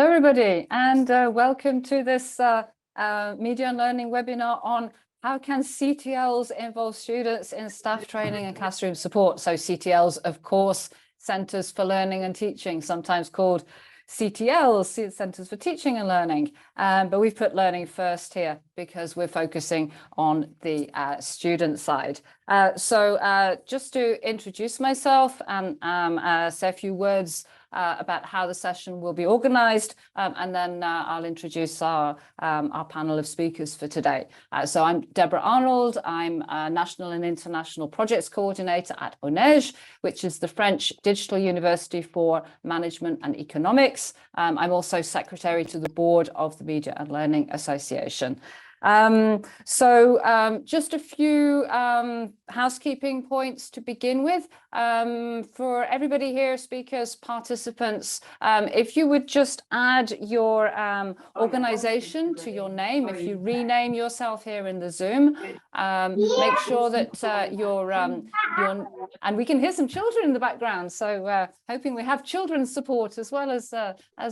Hello, everybody, and welcome to this media and learning webinar on how can CTLs involve students in staff training and classroom support. So CTLs, of course, Centres for Learning and Teaching, sometimes called CTLs, Centres for Teaching and Learning. But we've put learning first here because we're focusing on the student side. So just to introduce myself and say a few words about how the session will be organised, and then I'll introduce our panel of speakers for today. So I'm Deborah Arnold. I'm a National and International Projects Coordinator at UNEJ, which is the French Digital University for Management and Economics. I'm also Secretary to the Board of the Media and Learning Association. Just a few housekeeping points to begin with. For everybody here, speakers, participants, if you would just add your organization to your name, if you rename yourself here in the Zoom, make sure that and we can hear some children in the background, so hoping we have children's support as well as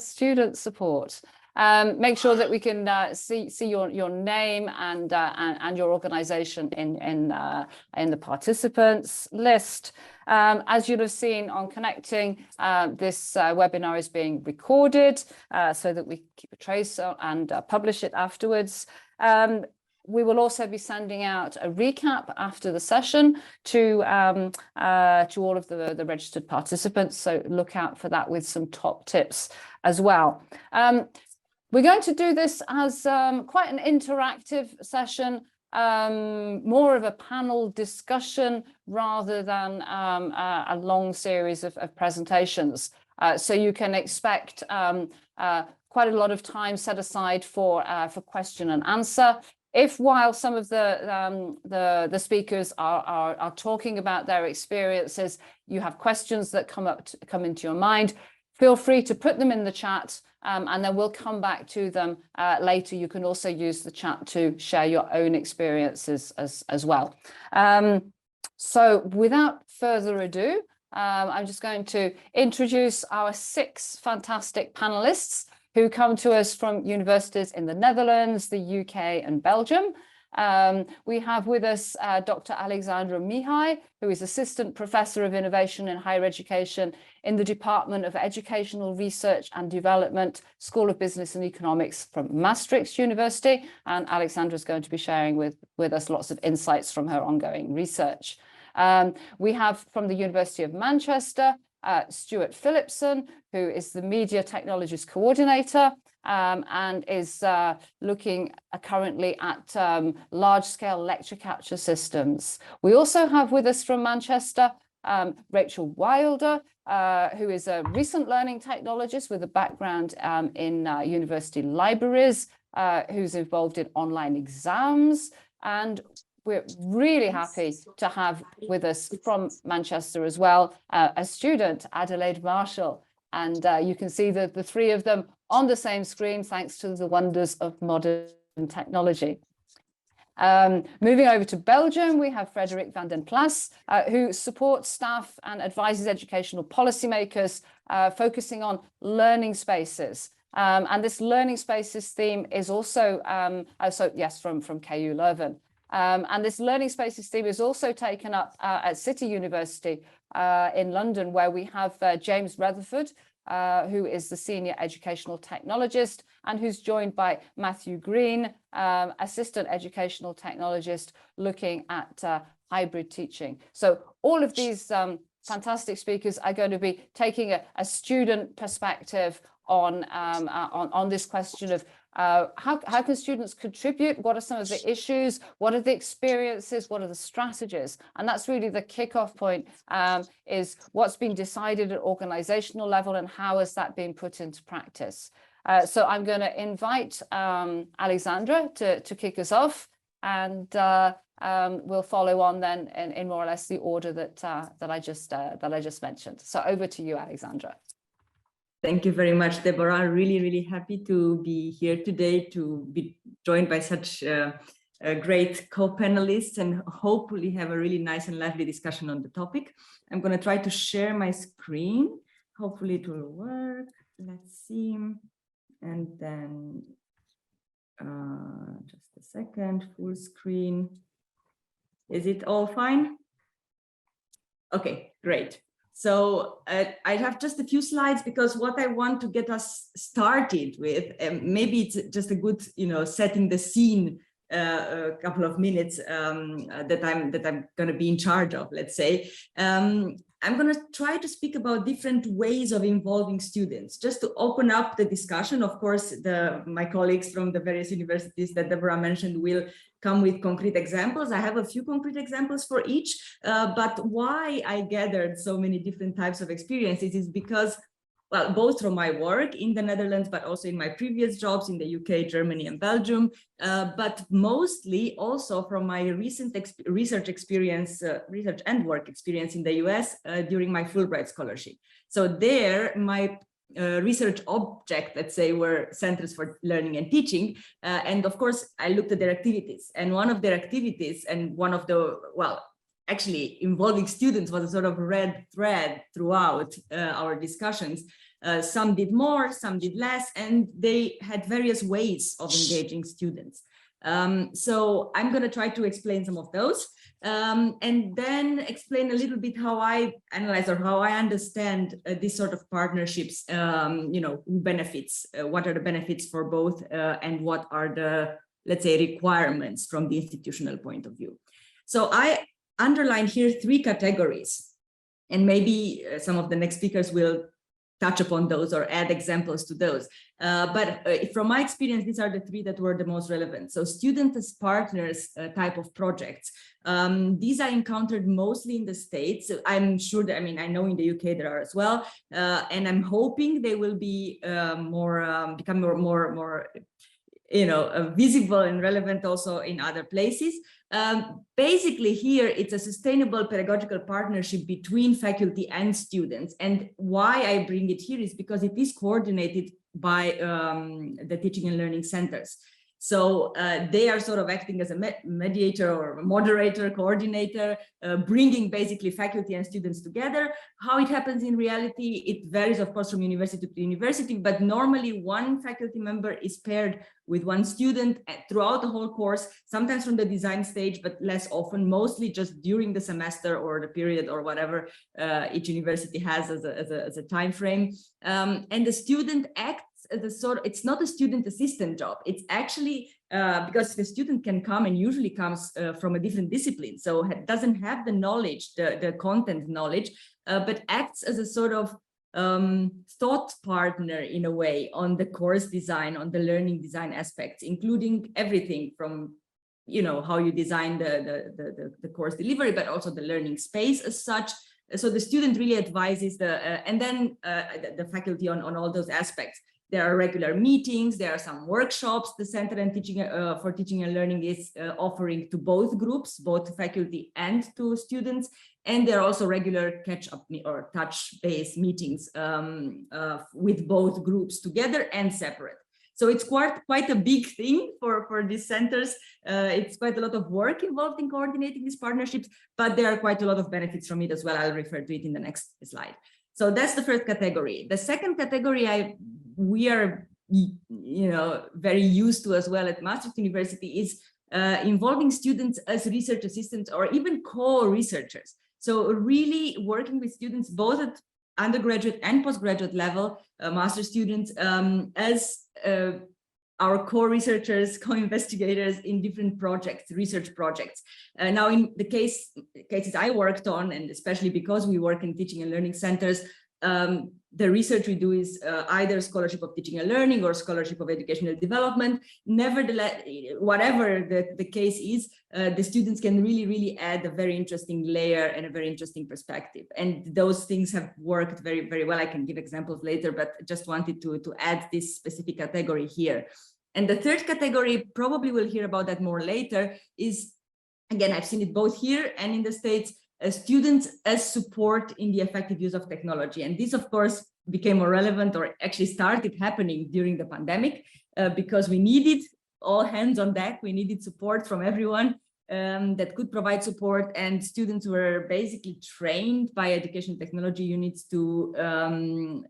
student support. Make sure that we can see your name and your organization in the participants list. As you'll have seen on connecting, this webinar is being recorded so that we can keep a trace and publish it afterwards. We will also be sending out a recap after the session to all of the registered participants, so look out for that with some top tips as well. We're going to do this as quite an interactive session, more of a panel discussion rather than a long series of presentations. So you can expect quite a lot of time set aside for question and answer. If while some of the speakers are talking about their experiences, you have questions that come into your mind, feel free to put them in the chat, and then we'll come back to them later. You can also use the chat to share your own experiences as well. So without further ado, I'm just going to introduce our 6 fantastic panelists who come to us from universities in the Netherlands, the UK and Belgium. We have with us Dr. Alexandra Mihai, who is Assistant Professor of Innovation in Higher Education in the Department of Educational Research and Development, School of Business and Economics from Maastricht University. And Alexandra is going to be sharing with us lots of insights from her ongoing research. We have from the University of Manchester, Stuart Phillipson, who is the Media Technologies Coordinator, and is looking currently at large-scale lecture capture systems. We also have with us from Manchester, Rachel Willder, who is a recent learning technologist with a background in university libraries, who's involved in online exams. And we're really happy to have with us from Manchester as well, a student, Adelaide Marshall. And you can see the 3 of them on the same screen, thanks to the wonders of modern technology. Moving over to Belgium, we have Frederik van den Plas, who supports staff and advises educational policymakers, focusing on learning spaces. And this learning spaces theme is also, from KU Leuven. And this learning spaces theme is also taken up at City University in London, where we have James Rutherford, who is the Senior Educational Technologist, and who's joined by Matthew Green, Assistant Educational Technologist, looking at hybrid teaching. So all of these fantastic speakers are going to be taking a student perspective on this question of how can students contribute? What are some of the issues? What are the experiences? What are the strategies? And that's really the kickoff point, is what's been decided at organizational level and how has that been put into practice. So I'm going to invite Alexandra to kick us off, and we'll follow on then in more or less the order that I just mentioned. So over to you, Alexandra. Thank you very much, Deborah. Really, really happy to be here today, to be joined by such great co-panelists, and hopefully have a really nice and lively discussion on the topic. I'm going to try to share my screen. Hopefully it will work. Let's see. And then just a second, full screen. Is it all fine? Okay, great. So I have just a few slides because what I want to get us started with, maybe it's just a good, setting the scene, a couple of minutes that I'm going to be in charge of, let's say. I'm going to try to speak about different ways of involving students, just to open up the discussion. Of course, my colleagues from the various universities that Deborah mentioned will come with concrete examples. I have a few concrete examples for each, but why I gathered so many different types of experiences is because, well, both from my work in the Netherlands, but also in my previous jobs in the UK, Germany, and Belgium, but mostly also from my recent research experience, research and work experience in the US during my Fulbright scholarship. So there, my research object, let's say, were centers for learning and teaching. And of course, I looked at their activities. And one of their activities and one of the, well, actually involving students was a sort of red thread throughout our discussions. Some did more, some did less, and they had various ways of engaging students. So I'm going to try to explain some of those and then explain a little bit how I analyze or how I understand this sort of partnerships, who benefits, what are the benefits for both and what are the, let's say, requirements from the institutional point of view. So I underline here 3 categories, and maybe some of the next speakers will touch upon those or add examples to those. But from my experience, these are the 3 that were the most relevant. So student as partners type of projects. These I encountered mostly in the States. I'm sure that, I know in the UK there are as well. And I'm hoping they will be become more visible and relevant also in other places. Basically here, it's a sustainable pedagogical partnership between faculty and students. And why I bring it here is because it is coordinated by the teaching and learning centers. So they are sort of acting as a mediator or moderator, coordinator, bringing basically faculty and students together. How it happens in reality, it varies, of course, from university to university, but normally one faculty member is paired with one student throughout the whole course, sometimes from the design stage, but less often, mostly just during the semester or the period or whatever each university has as a time frame. And the student acts as a sort of, it's not a student assistant job. It's actually because the student can come and usually comes from a different discipline. So it doesn't have the knowledge, the content knowledge, but acts as a sort of thought partner in a way on the course design, on the learning design aspects, including everything from, how you design the course delivery, but also the learning space as such. So the student really advises and then the faculty on all those aspects. There are regular meetings, there are some workshops the Center and for Teaching and Learning is offering to both groups, both faculty and to students. And there are also regular catch-up or touch-based meetings with both groups together and separate. So it's quite a big thing for these centers. It's quite a lot of work involved in coordinating these partnerships, but there are quite a lot of benefits from it as well. I'll refer to it in the next slide. So that's the first category. The second category we are, very used to as well at Maastricht University is involving students as research assistants or even co-researchers. So really working with students both at undergraduate and postgraduate level, master students, as our co-researchers, co-investigators in different projects, research projects. Now, in the cases I worked on, and especially because we work in teaching and learning centers, the research we do is either scholarship of teaching and learning or scholarship of educational development. Nevertheless, whatever the case is, the students can really add a very interesting layer and a very interesting perspective. And those things have worked very, very well. I can give examples later, but just wanted to add this specific category here. And the third category, probably we'll hear about that more later, is, again, I've seen it both here and in the States, students as support in the effective use of technology. And this, of course, became more relevant or actually started happening during the pandemic because we needed all hands on deck. We needed support from everyone that could provide support, and students were basically trained by education technology units to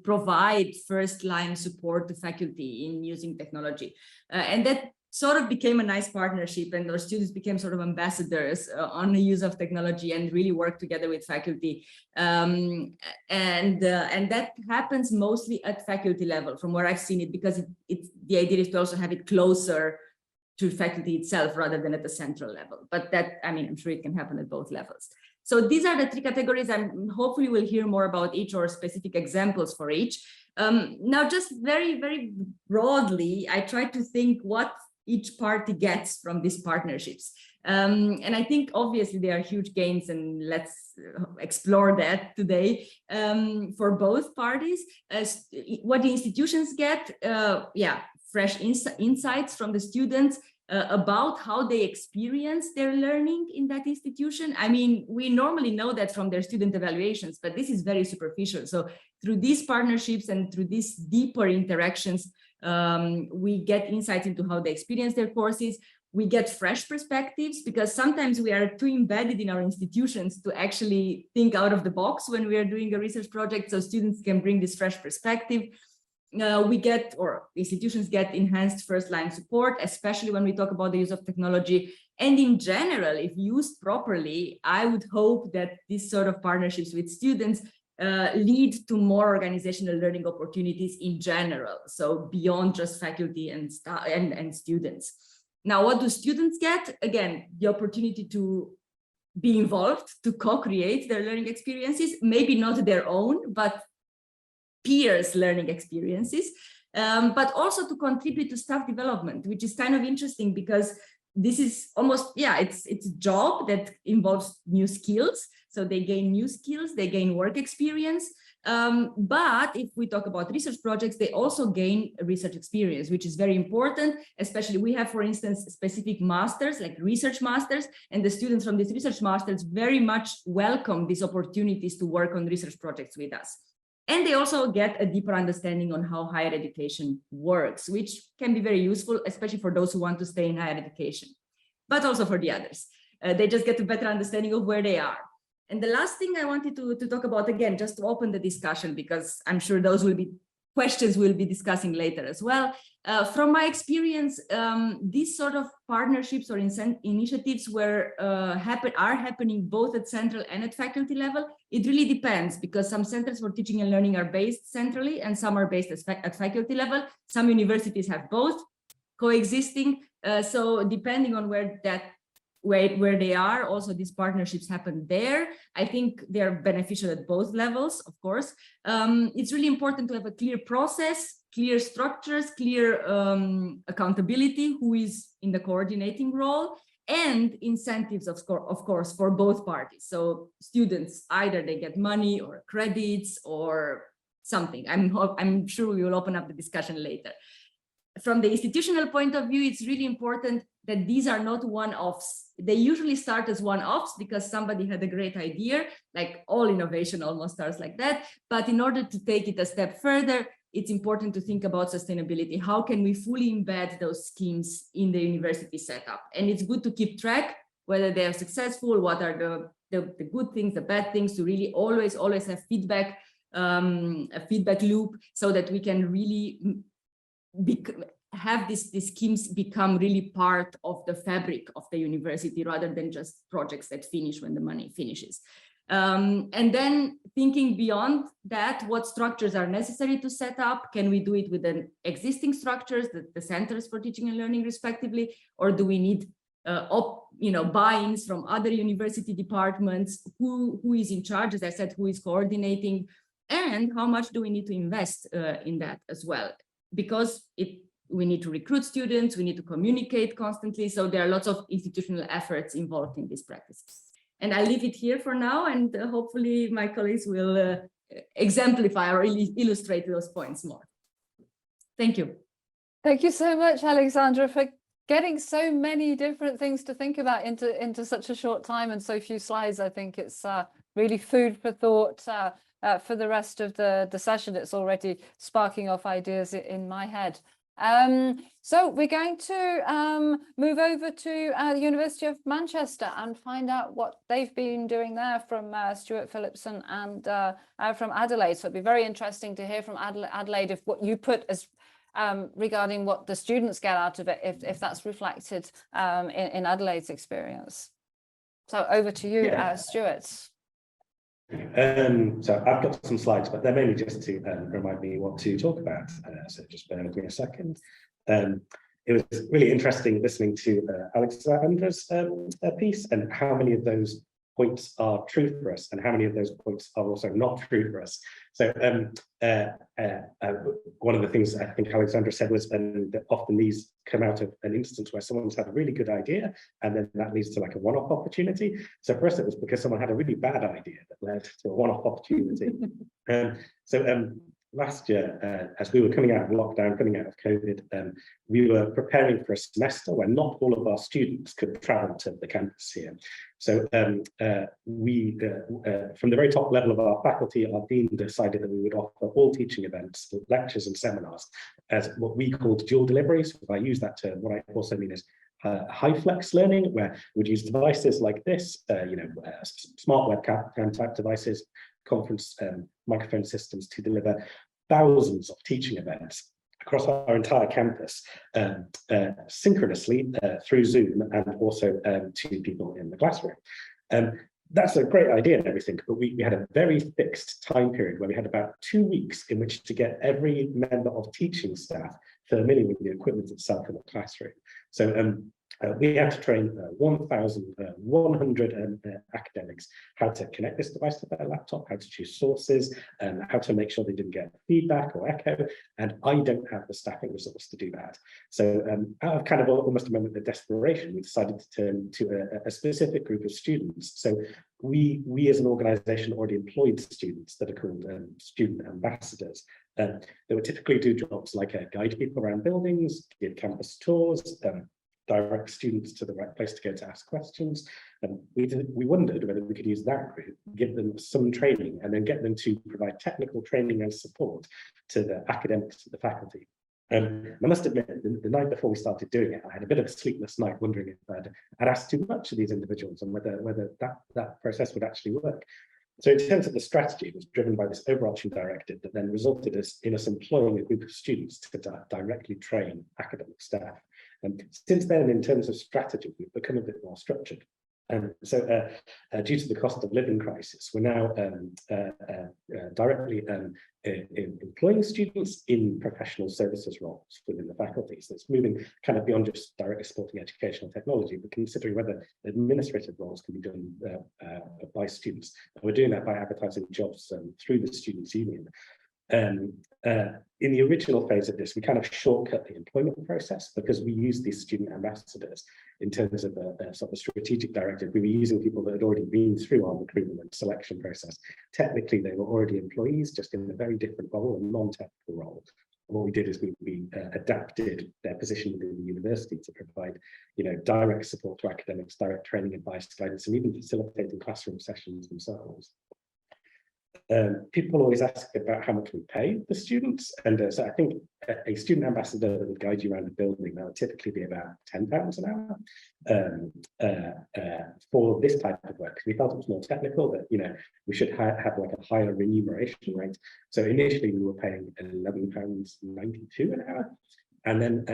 provide first-line support to faculty in using technology. And that sort of became a nice partnership, and our students became sort of ambassadors on the use of technology and really work together with faculty. And that happens mostly at faculty level from where I've seen it, because the idea is to also have it closer to faculty itself rather than at the central level. But that, I mean, I'm sure it can happen at both levels. So these are the three categories, and hopefully we'll hear more about each or specific examples for each. Now, just very, very broadly, I try to think what each party gets from these partnerships. And I think obviously there are huge gains, and let's explore that today for both parties. What the institutions get, fresh insights from the students about how they experience their learning in that institution. I mean, we normally know that from their student evaluations, but this is very superficial. So through these partnerships and through these deeper interactions, we get insights into how they experience their courses. We get fresh perspectives, because sometimes we are too embedded in our institutions to actually think out of the box when we are doing a research project. So students can bring this fresh perspective. We get, or institutions get, enhanced first-line support, especially when we talk about the use of technology. And in general, if used properly, I would hope that this sort of partnerships with students lead to more organizational learning opportunities in general, so beyond just faculty and staff and students. Now, what do students get? Again, the opportunity to be involved, to co-create their learning experiences, maybe not their own, but peers' learning experiences, but also to contribute to staff development, which is kind of interesting, because this is almost, it's a job that involves new skills. So they gain new skills, they gain work experience. But if we talk about research projects, they also gain research experience, which is very important. Especially we have, for instance, specific masters, like research masters, and the students from these research masters very much welcome these opportunities to work on research projects with us. And they also get a deeper understanding on how higher education works, which can be very useful, especially for those who want to stay in higher education, but also for the others. They just get a better understanding of where they are. And the last thing I wanted to talk about, again, just to open the discussion, because I'm sure those will be questions we'll be discussing later as well. From my experience, these sort of partnerships or initiatives are happening both at central and at faculty level. It really depends, because some centers for teaching and learning are based centrally and some are based at faculty level. Some universities have both coexisting. So depending on where they are, also these partnerships happen there. I think they're beneficial at both levels, of course. It's really important to have a clear process, clear structures, clear accountability, who is in the coordinating role, and incentives, of course, for both parties. So students, either they get money or credits or something. I'm sure we will open up the discussion later. From the institutional point of view, it's really important that these are not one-offs. They usually start as one-offs because somebody had a great idea, like all innovation almost starts like that. But in order to take it a step further, it's important to think about sustainability. How can we fully embed those schemes in the university setup? And it's good to keep track whether they are successful, what are the good things, the bad things, to really always have feedback, a feedback loop, so that we can really have these schemes become really part of the fabric of the university, rather than just projects that finish when the money finishes. And then thinking beyond that, what structures are necessary to set up? Can we do it with an existing structures, the centers for teaching and learning respectively, or do we need buy-ins from other university departments? Who is in charge, as I said, who is coordinating, and how much do we need to invest in that as well? Because we need to recruit students, we need to communicate constantly. So there are lots of institutional efforts involved in these practices. And I'll leave it here for now, and hopefully my colleagues will exemplify or illustrate those points more. Thank you. Thank you so much, Alexandra, for getting so many different things to think about into such a short time and so few slides. I think it's really food for thought for the rest of the session. It's already sparking off ideas in my head. So we're going to move over to the University of Manchester and find out what they've been doing there from Stuart, Phillipson and from Adelaide. So it'd be very interesting to hear from Adelaide if what you put as regarding what the students get out of it, if that's reflected in Adelaide's experience. So over to you, Stuart. So I've got some slides, but they're mainly just to remind me what to talk about. So just bear with me a second. It was really interesting listening to Alexandra's piece and how many of those points are true for us and how many of those points are also not true for us. So one of the things I think Alexandra said was that often these come out of an instance where someone's had a really good idea and then that leads to like a one-off opportunity. So for us, it was because someone had a really bad idea that led to a one-off opportunity. Last year, as we were coming out of lockdown, coming out of COVID, we were preparing for a semester where not all of our students could travel to the campus here. So we, from the very top level of our faculty, our dean decided that we would offer all teaching events, lectures and seminars as what we called dual deliveries. If I use that term, what I also mean is high flex learning, where we'd use devices like this, smart webcam type devices, conference microphone systems to deliver thousands of teaching events across our entire campus synchronously through Zoom and also to people in the classroom. That's a great idea and everything, but we had a very fixed time period where we had about 2 weeks in which to get every member of teaching staff familiar with the equipment itself in the classroom. So we had to train 1,100 academics how to connect this device to their laptop, how to choose sources, and how to make sure they didn't get feedback or echo. And I don't have the staffing resource to do that. So out of kind of almost a moment of desperation, we decided to turn to a specific group of students. So we as an organization already employed students that are called student ambassadors. They would typically do jobs like guide people around buildings, give campus tours, direct students to the right place to go to ask questions. And we wondered whether we could use that group, give them some training, and then get them to provide technical training and support to the academics and the faculty. I must admit, the night before we started doing it, I had a bit of a sleepless night wondering if I'd asked too much of these individuals and whether that process would actually work. So in terms of the strategy, it was driven by this overarching directive that then resulted in us employing a group of students to directly train academic staff. And since then, in terms of strategy, we've become a bit more structured. So due to the cost of living crisis, we're now directly employing students in professional services roles within the faculty. So it's moving kind of beyond just directly supporting educational technology, but considering whether administrative roles can be done by students. And we're doing that by advertising jobs through the Students' Union. In the original phase of this, we kind of shortcut the employment process because we used these student ambassadors in terms of a sort of strategic directive. We were using people that had already been through our recruitment and selection process. Technically, they were already employees, just in a very different role, a non-technical role. And what we did is we adapted their position within the university to provide, direct support to academics, direct training, advice, guidance, and even facilitating classroom sessions themselves. People always ask about how much we pay the students, and so I think a student ambassador that would guide you around the building, that would typically be about £10 an hour for this type of work. We felt it was more technical, that we should have like a higher remuneration rate. So initially we were paying £11.92 an hour, and then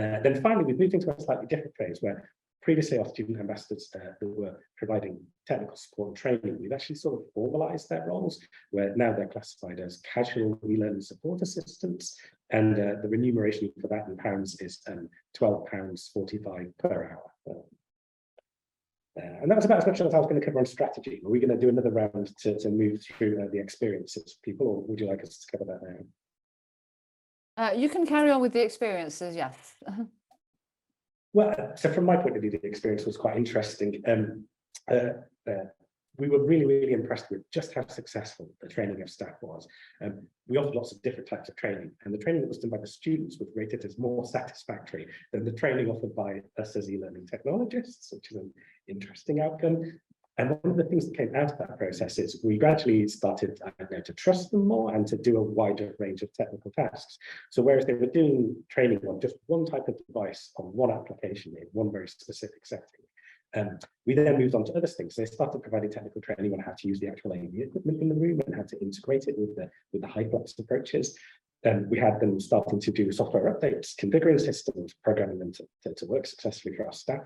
finally we moved into a slightly different phase where previously our student ambassadors who were providing technical support and training, we've actually sort of formalized their roles, where now they're classified as casual e-learning support assistants, and the remuneration for that in pounds is £12.45 per hour. And that was about as much as I was going to cover on strategy. Are we going to do another round to move through the experiences of people, or would you like us to cover that now? You can carry on with the experiences, yes. Well, so from my point of view, the experience was quite interesting. We were really, really impressed with just how successful the training of staff was. We offered lots of different types of training, and the training that was done by the students was rated as more satisfactory than the training offered by us as e-learning technologists, which is an interesting outcome. And one of the things that came out of that process is we gradually started to trust them more and to do a wider range of technical tasks. So whereas they were doing training on just one type of device on one application in one very specific setting, we then moved on to other things. So they started providing technical training on how to use the actual AV equipment in the room and how to integrate it with the high-plex approaches. We had them starting to do software updates, configuring systems, programming them to work successfully for our staff.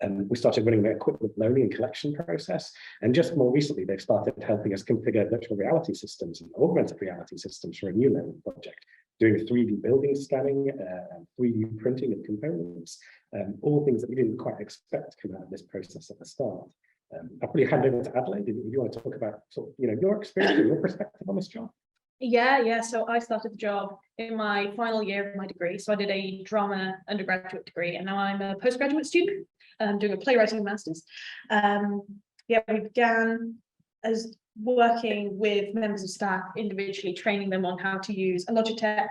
We started running the equipment loaning and collection process. And just more recently, they've started helping us configure virtual reality systems and augmented reality systems for a new learning project, doing 3D building scanning, and 3D printing of components, all things that we didn't quite expect to come out of this process at the start. I'll probably hand over to Adelaide if you want to talk about your experience and your perspective on this job. Yeah. So I started the job in my final year of my degree. So I did a drama undergraduate degree, and now I'm a postgraduate student doing a playwriting master's. We began as working with members of staff individually, training them on how to use a Logitech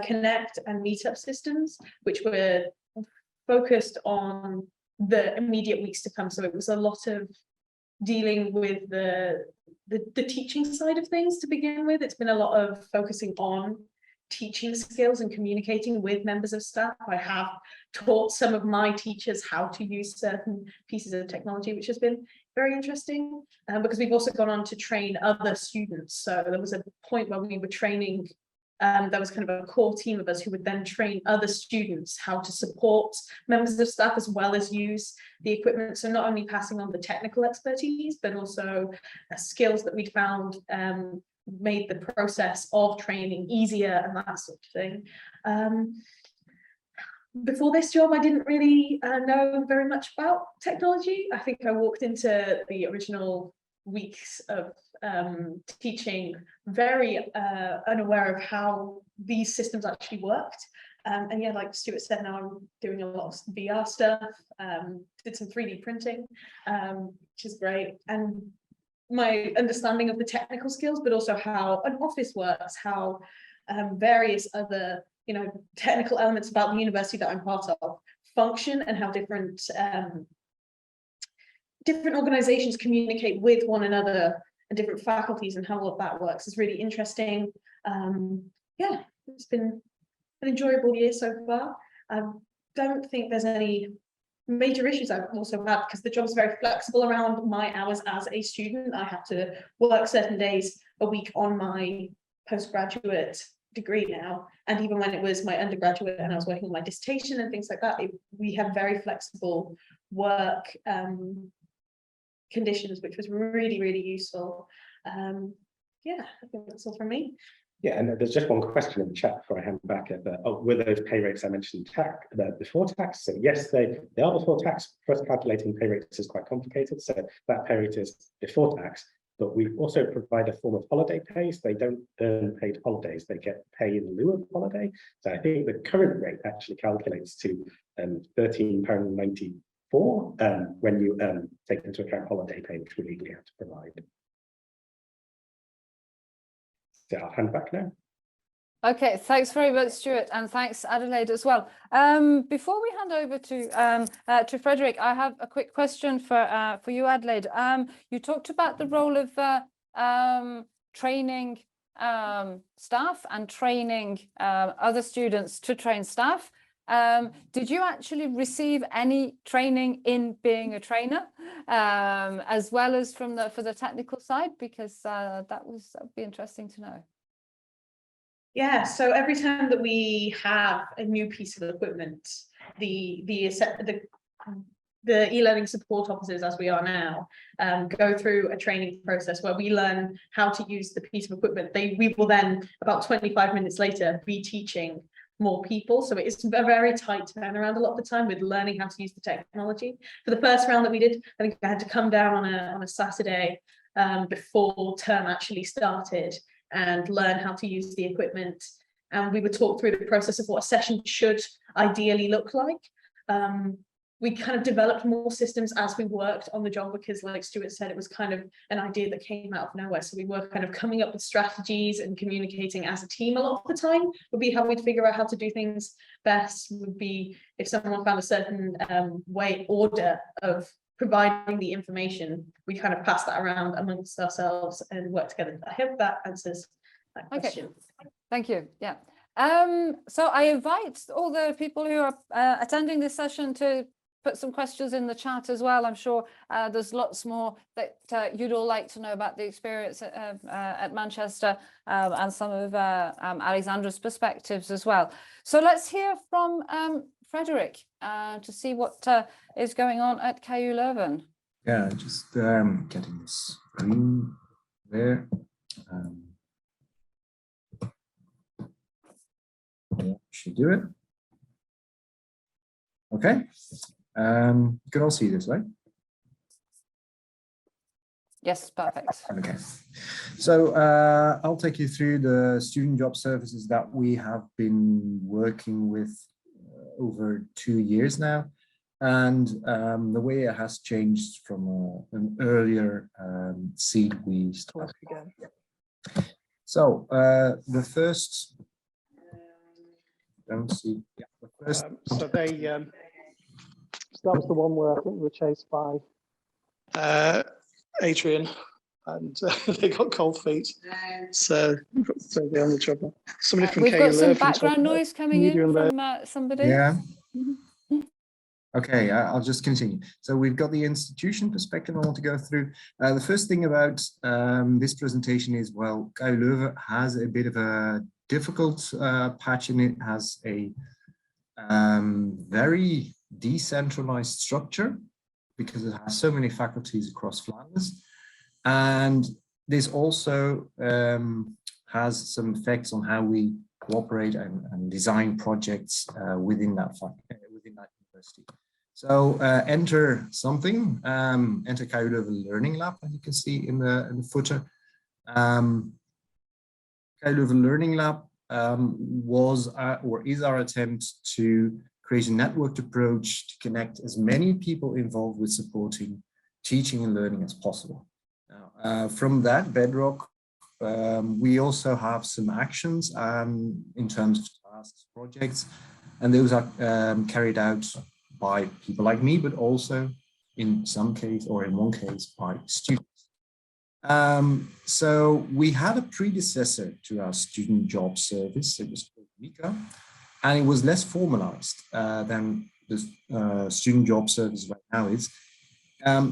Connect and Meetup systems, which were focused on the immediate weeks to come. So it was a lot of dealing with the teaching side of things to begin with. It's been a lot of focusing on teaching skills and communicating with members of staff. I have taught some of my teachers how to use certain pieces of technology, which has been very interesting, because we've also gone on to train other students. So there was a point where we were training, there was kind of a core team of us who would then train other students how to support members of staff as well as use the equipment. So not only passing on the technical expertise, but also skills that we'd found made the process of training easier and that sort of thing. Before this job, I didn't really know very much about technology. I think I walked into the original weeks of teaching very unaware of how these systems actually worked. And yeah, like Stuart said, now I'm doing a lot of VR stuff, did some 3D printing, which is great. And my understanding of the technical skills, but also how an office works, how various other technical elements about the university that I'm part of function, and how different organizations communicate with one another and different faculties, and how all that works is really interesting. Yeah, it's been an enjoyable year so far. I don't think there's any major issues I've also had, because the job is very flexible around my hours as a student. I have to work certain days a week on my postgraduate degree now, and even when it was my undergraduate and I was working on my dissertation and things like that, we have very flexible work conditions, which was really, really useful. Yeah, I think that's all from me. Yeah, and there's just one question in the chat before I hand back. Were those pay rates I mentioned before tax? So yes, they are before tax. First, calculating pay rates is quite complicated, so that pay rate is before tax. But we also provide a form of holiday pay. So they don't earn paid holidays; they get pay in lieu of holiday. So I think the current rate actually calculates to £13.94 when you take into account holiday pay, which we legally have to provide. So I'll hand back now. Okay, thanks very much, Stuart, and thanks, Adelaide, as well. Before we hand over to Frederik, I have a quick question for you, Adelaide. You talked about the role of training staff and training other students to train staff. Did you actually receive any training in being a trainer, as well as for the technical side? Because that would be interesting to know. Yeah, so every time that we have a new piece of equipment, the e-learning support officers, as we are now, go through a training process where we learn how to use the piece of equipment. We will then, about 25 minutes later, be teaching more people. So it's a very tight turnaround a lot of the time with learning how to use the technology. For the first round that we did, I think I had to come down on a Saturday before term actually started and learn how to use the equipment. And we would talk through the process of what a session should ideally look like. We kind of developed more systems as we worked on the job, because like Stuart said, it was kind of an idea that came out of nowhere. So we were kind of coming up with strategies and communicating as a team a lot of the time. Would be how we'd figure out how to do things best, would be if someone found a certain order of providing the information, we kind of pass that around amongst ourselves and work together. I hope that answers that question. Thank you. Yeah. So I invite all the people who are attending this session to put some questions in the chat as well. I'm sure there's lots more that you'd all like to know about the experience at Manchester and some of Alexandra's perspectives as well. So let's hear from Frederik to see what is going on at KU Leuven. Yeah, just getting this screen there. Yeah, should do it. Okay. You can all see this, right? Yes, perfect. Okay. So I'll take you through the student job services that we have been working with over 2 years now. And the way it has changed from an earlier seed we started. So the first, don't see, yeah, the first. So they, so that was the one where I think we were chased by Adrian, and they got cold feet. So we've got to throw on the job. Somebody from We've KU got some Leuven background noise coming in from somebody. Yeah. Okay, I'll just continue. So we've got the institution perspective I want to go through. The first thing about this presentation is, well, KU Leuven has a bit of a difficult patch in it, has a very decentralized structure because it has so many faculties across Flanders. And this also has some effects on how we cooperate and design projects within that university. So enter something, enter KU Leuven Learning Lab, as you can see in the footer. KU Leuven Learning Lab was or is our attempt to create a networked approach to connect as many people involved with supporting teaching and learning as possible. Now, from that bedrock, we also have some actions in terms of tasks, projects, and those are carried out by people like me, but also in some case, or in one case, by students. So we had a predecessor to our student job service. It was called Mika, and it was less formalized than the student job service right now is.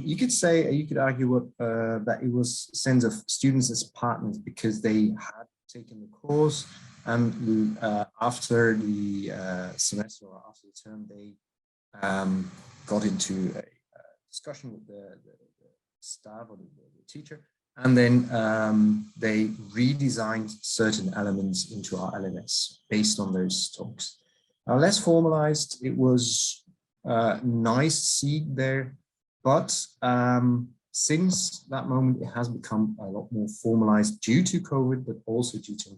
You could say, you could argue that it was a sense of students as partners because they had taken the course, and after the semester or after the term, they got into a discussion with the staff or the teacher, and then they redesigned certain elements into our LMS based on those talks. Now, less formalized, it was nice to see there, but since that moment, it has become a lot more formalized due to COVID, but also due to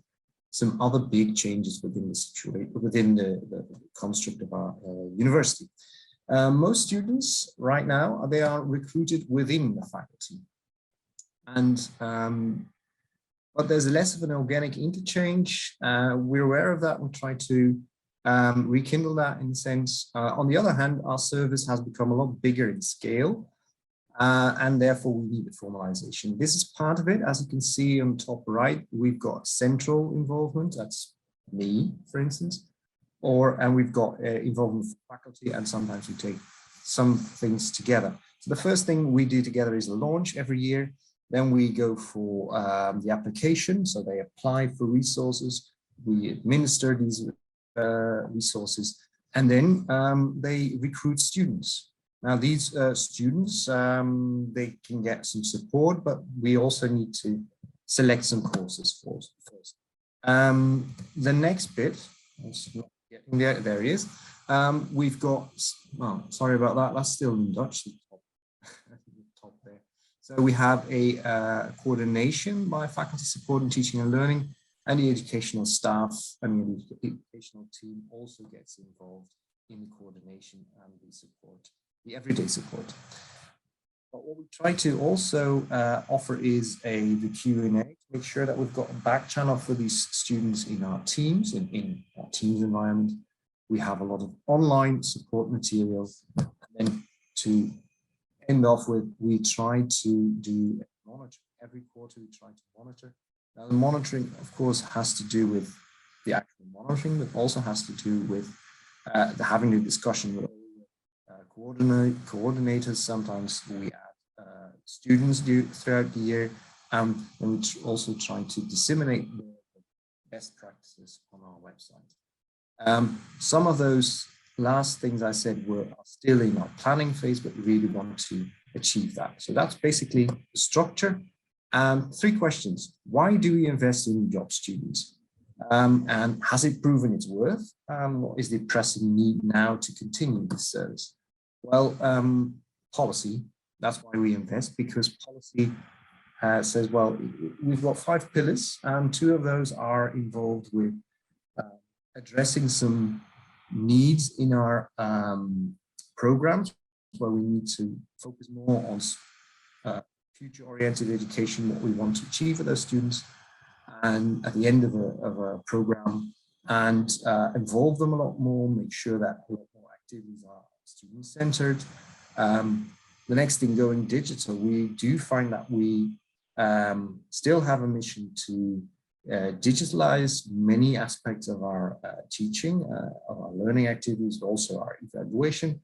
some other big changes within the situation, within the construct of our university. Most students right now, they are recruited within the faculty. And but there's less of an organic interchange. We're aware of that. We try to rekindle that in a sense. On the other hand, our service has become a lot bigger in scale, and therefore we need the formalization. This is part of it. As you can see on top right, we've got central involvement. That's me, for instance, and we've got involvement from faculty, and sometimes we take some things together. So the first thing we do together is a launch every year. Then we go for the application. So they apply for resources. We administer these resources, and then they recruit students. Now these students, they can get some support, but we also need to select some courses first. The next bit, there it is. We've got, oh, sorry about that, that's still in Dutch, the top there. So we have a coordination by faculty support and teaching and learning, and the educational staff, I mean, the educational team also gets involved in the coordination and the support, the everyday support. But what we try to also offer is the Q&A to make sure that we've got a back channel for these students in our teams, in our teams environment. We have a lot of online support materials, and then to end off with, we try to do a monitor. Every quarter we try to monitor. Now the monitoring, of course, has to do with the actual monitoring, but also has to do with having a discussion with all coordinators. Sometimes we add students throughout the year, and we also try to disseminate the best practices on our website. Some of those last things I said are still in our planning phase, but we really want to achieve that. So that's basically the structure. 3 questions. Why do we invest in job students? And has it proven its worth? What is the pressing need now to continue this service? Well, policy, that's why we invest, because policy says, well, we've got 5 pillars, and 2 of those are involved with addressing some needs in our programs, where we need to focus more on future-oriented education, what we want to achieve with those students, and at the end of a program, and involve them a lot more, make sure that a lot more activities are student-centered. The next thing, going digital, we do find that we still have a mission to digitalize many aspects of our teaching, of our learning activities, but also our evaluation.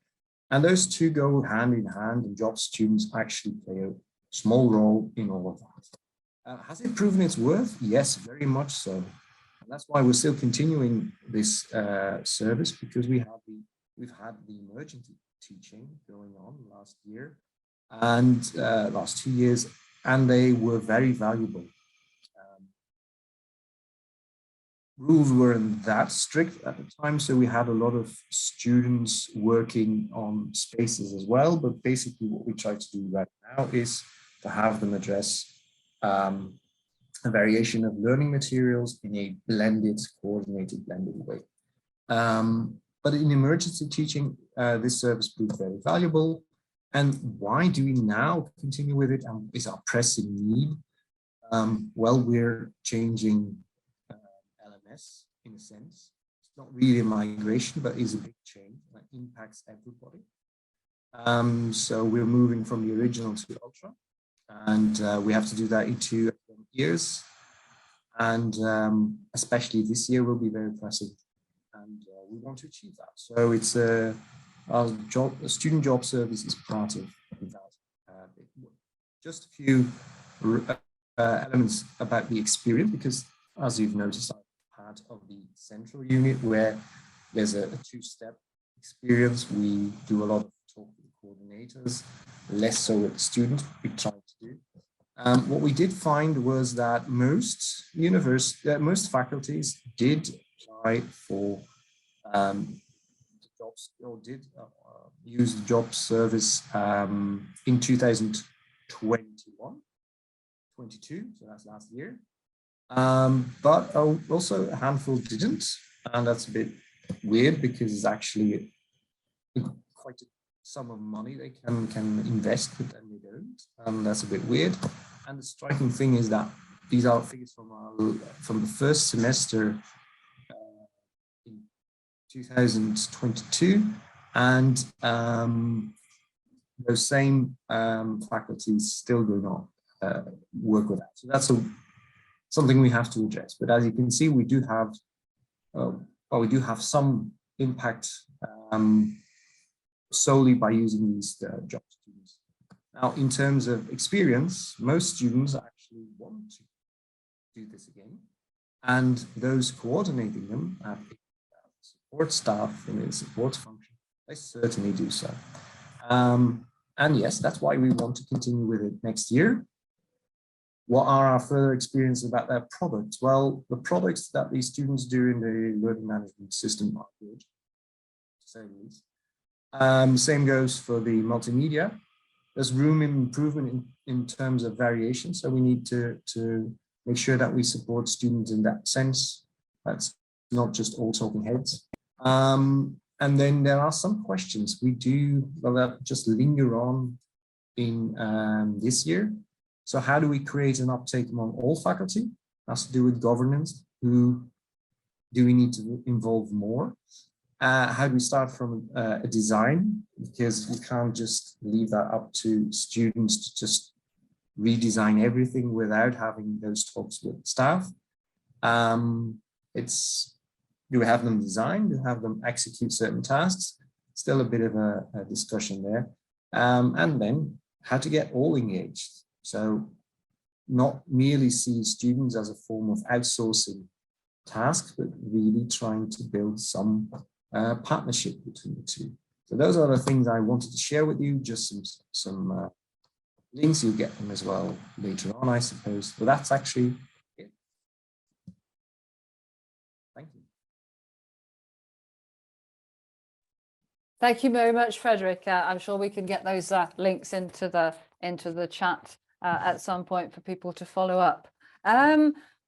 And those 2 go hand in hand, and job students actually play a small role in all of that. Has it proven its worth? Yes, very much so. And that's why we're still continuing this service, because we've had the emergency teaching going on last year and last 2 years, and they were very valuable. Rules weren't that strict at the time, so we had a lot of students working on spaces as well. But basically what we try to do right now is to have them address a variation of learning materials in a coordinated, blended way. But in emergency teaching, this service proved very valuable. And why do we now continue with it? And is our pressing need? Well, we're changing LMS in a sense. It's not really a migration, but is a big change that impacts everybody. So we're moving from the original to Ultra, and we have to do that in 2 years. And especially this year will be very pressing, and we want to achieve that. So it's our student job service is part of that. Just a few elements about the experience, because as you've noticed, I'm part of the central unit where there's a 2-step experience. We do a lot of talk with coordinators, less so with students, we try to do. What we did find was that most faculties did apply for jobs, or did use the job service in 2022, so that's last year. But also a handful didn't, and that's a bit weird, because it's actually quite a sum of money they can invest, but then they don't, and that's a bit weird. And the striking thing is that these are figures from the first semester in 2022, and those same faculties still do not work with that. So that's something we have to address. But as you can see, we do have some impact solely by using these job students. Now, in terms of experience, most students actually want to do this again, and those coordinating them at support staff in the support function, they certainly do so. And yes, that's why we want to continue with it next year. What are our further experiences about their products? Well, the products that these students do in the learning management system are good, to say the least. Same goes for the multimedia. There's room in improvement in terms of variation, so we need to make sure that we support students in that sense. That's not just all talking heads. And then there are some questions we do that just linger on in this year. So how do we create an uptake among all faculty? Has to do with governance. Who do we need to involve more? How do we start from a design? Because we can't just leave that up to students to just redesign everything without having those talks with staff. It's, do we have them design? Do we have them execute certain tasks? Still a bit of a discussion there. And then how to get all engaged. So not merely see students as a form of outsourcing tasks, but really trying to build some partnership between the two. So those are the things I wanted to share with you, just some links. You'll get them as well later on, I suppose. But that's actually it. Thank you. Thank you very much, Frederik. I'm sure we can get those links into the chat at some point for people to follow up.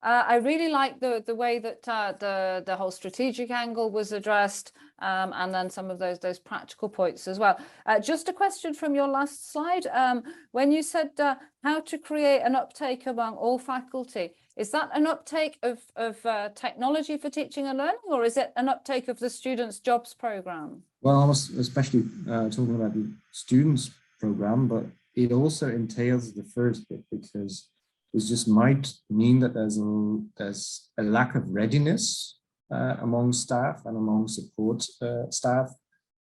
I really like the way that the whole strategic angle was addressed, and then some of those practical points as well. Just a question from your last slide. When you said how to create an uptake among all faculty, is that an uptake of technology for teaching and learning, or is it an uptake of the students' jobs program? Well, I was especially talking about the students program, but it also entails the first bit, because it just might mean that there's a lack of readiness among staff and among support staff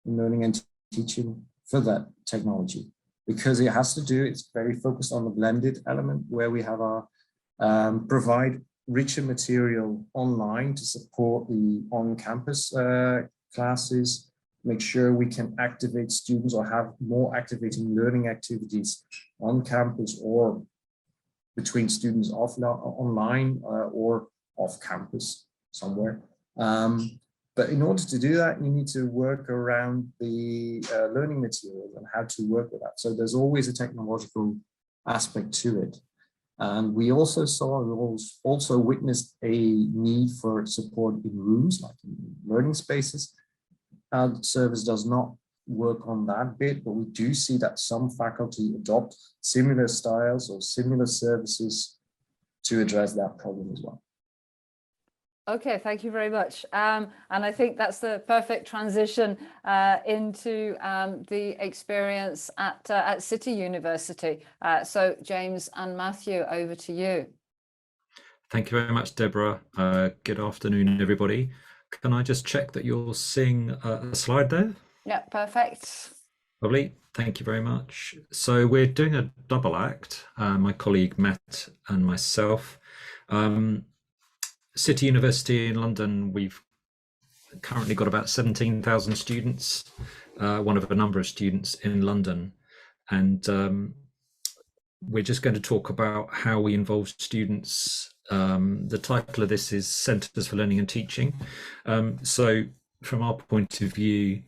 in learning and teaching for that technology, because it has to do, it's very focused on the blended element where we have our provide richer material online to support the on-campus classes, make sure we can activate students or have more activating learning activities on campus or between students online or off campus somewhere. But in order to do that, you need to work around the learning materials and how to work with that. So there's always a technological aspect to it. And we also witnessed a need for support in rooms, like in learning spaces. Our service does not work on that bit, but we do see that some faculty adopt similar styles or similar services to address that problem as well. Okay, thank you very much. And I think that's the perfect transition into the experience at City University. So James and Matthew, over to you. Thank you very much, Deborah. Good afternoon, everybody. Can I just check that you're seeing a slide there? Yeah, perfect. Lovely. Thank you very much. So we're doing a double act, my colleague Matt and myself. City University in London, we've currently got about 17,000 students, one of a number of students in London. And we're just going to talk about how we involve students. The title of this is Centres for Learning and Teaching. So from our point of view,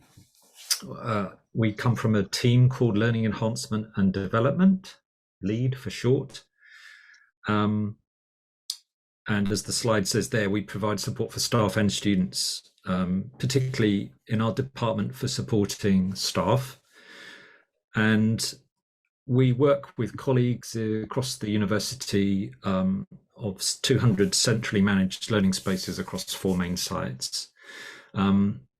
we come from a team called Learning Enhancement and Development, LEAD for short. And as the slide says there, we provide support for staff and students, particularly in our department for supporting staff. And we work with colleagues across the university of 200 centrally managed learning spaces across 4 main sites.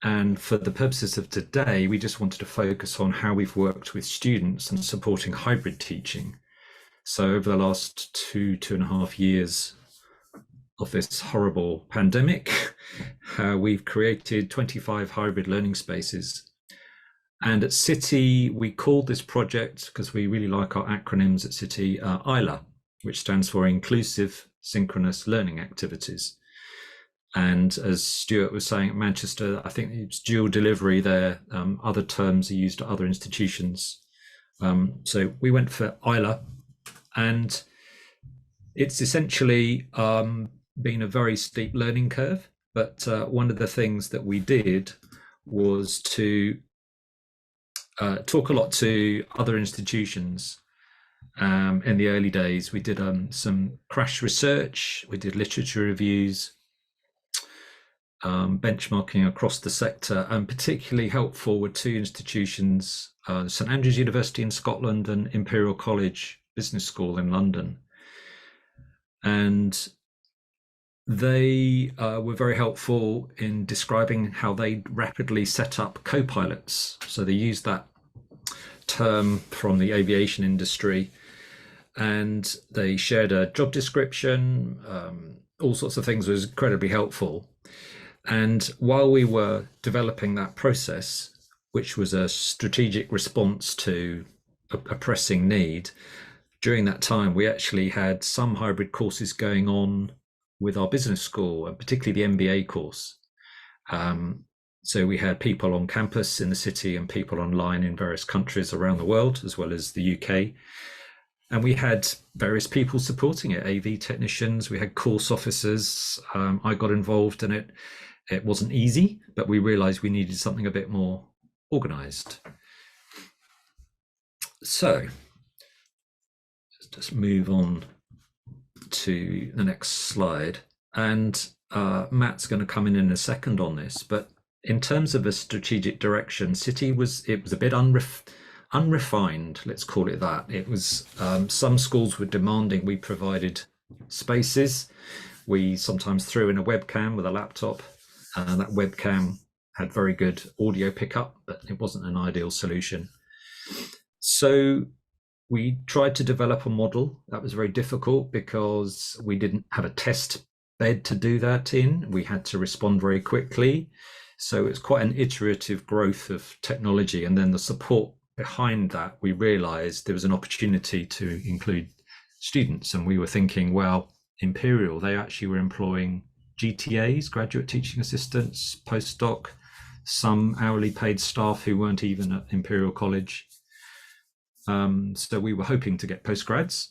And for the purposes of today, we just wanted to focus on how we've worked with students and supporting hybrid teaching. So over the last 2.5 years of this horrible pandemic, we've created 25 hybrid learning spaces. And at City, we called this project, because we really like our acronyms at City, ILA, which stands for Inclusive Synchronous Learning Activities. And as Stuart was saying at Manchester, I think it's dual delivery there. Other terms are used at other institutions. So we went for ILA, and it's essentially been a very steep learning curve. But one of the things that we did was to talk a lot to other institutions. In the early days, we did some crash research, we did literature reviews, benchmarking across the sector, and particularly helpful were 2 institutions, St Andrews University in Scotland and Imperial College Business School in London. And they were very helpful in describing how they rapidly set up co-pilots. So they used that term from the aviation industry, and they shared a job description, all sorts of things. Was incredibly helpful. And while we were developing that process, which was a strategic response to a pressing need, during that time we actually had some hybrid courses going on with our business school, and particularly the MBA course. So we had people on campus in the city and people online in various countries around the world, as well as the UK. And we had various people supporting it, AV technicians, we had course officers. I got involved in it. It wasn't easy, but we realized we needed something a bit more organized. So let's just move on to the next slide. And Matt's going to come in a second on this, but in terms of a strategic direction, it was a bit unrefined, let's call it that. It was some schools were demanding we provided spaces. We sometimes threw in a webcam with a laptop, and that webcam had very good audio pickup, but it wasn't an ideal solution. So we tried to develop a model. That was very difficult because we didn't have a test bed to do that in. We had to respond very quickly. So it's quite an iterative growth of technology. And then the support behind that, we realized there was an opportunity to include students. And we were thinking, well, Imperial, they actually were employing GTAs, graduate teaching assistants, postdoc, some hourly paid staff who weren't even at Imperial College. So we were hoping to get postgrads.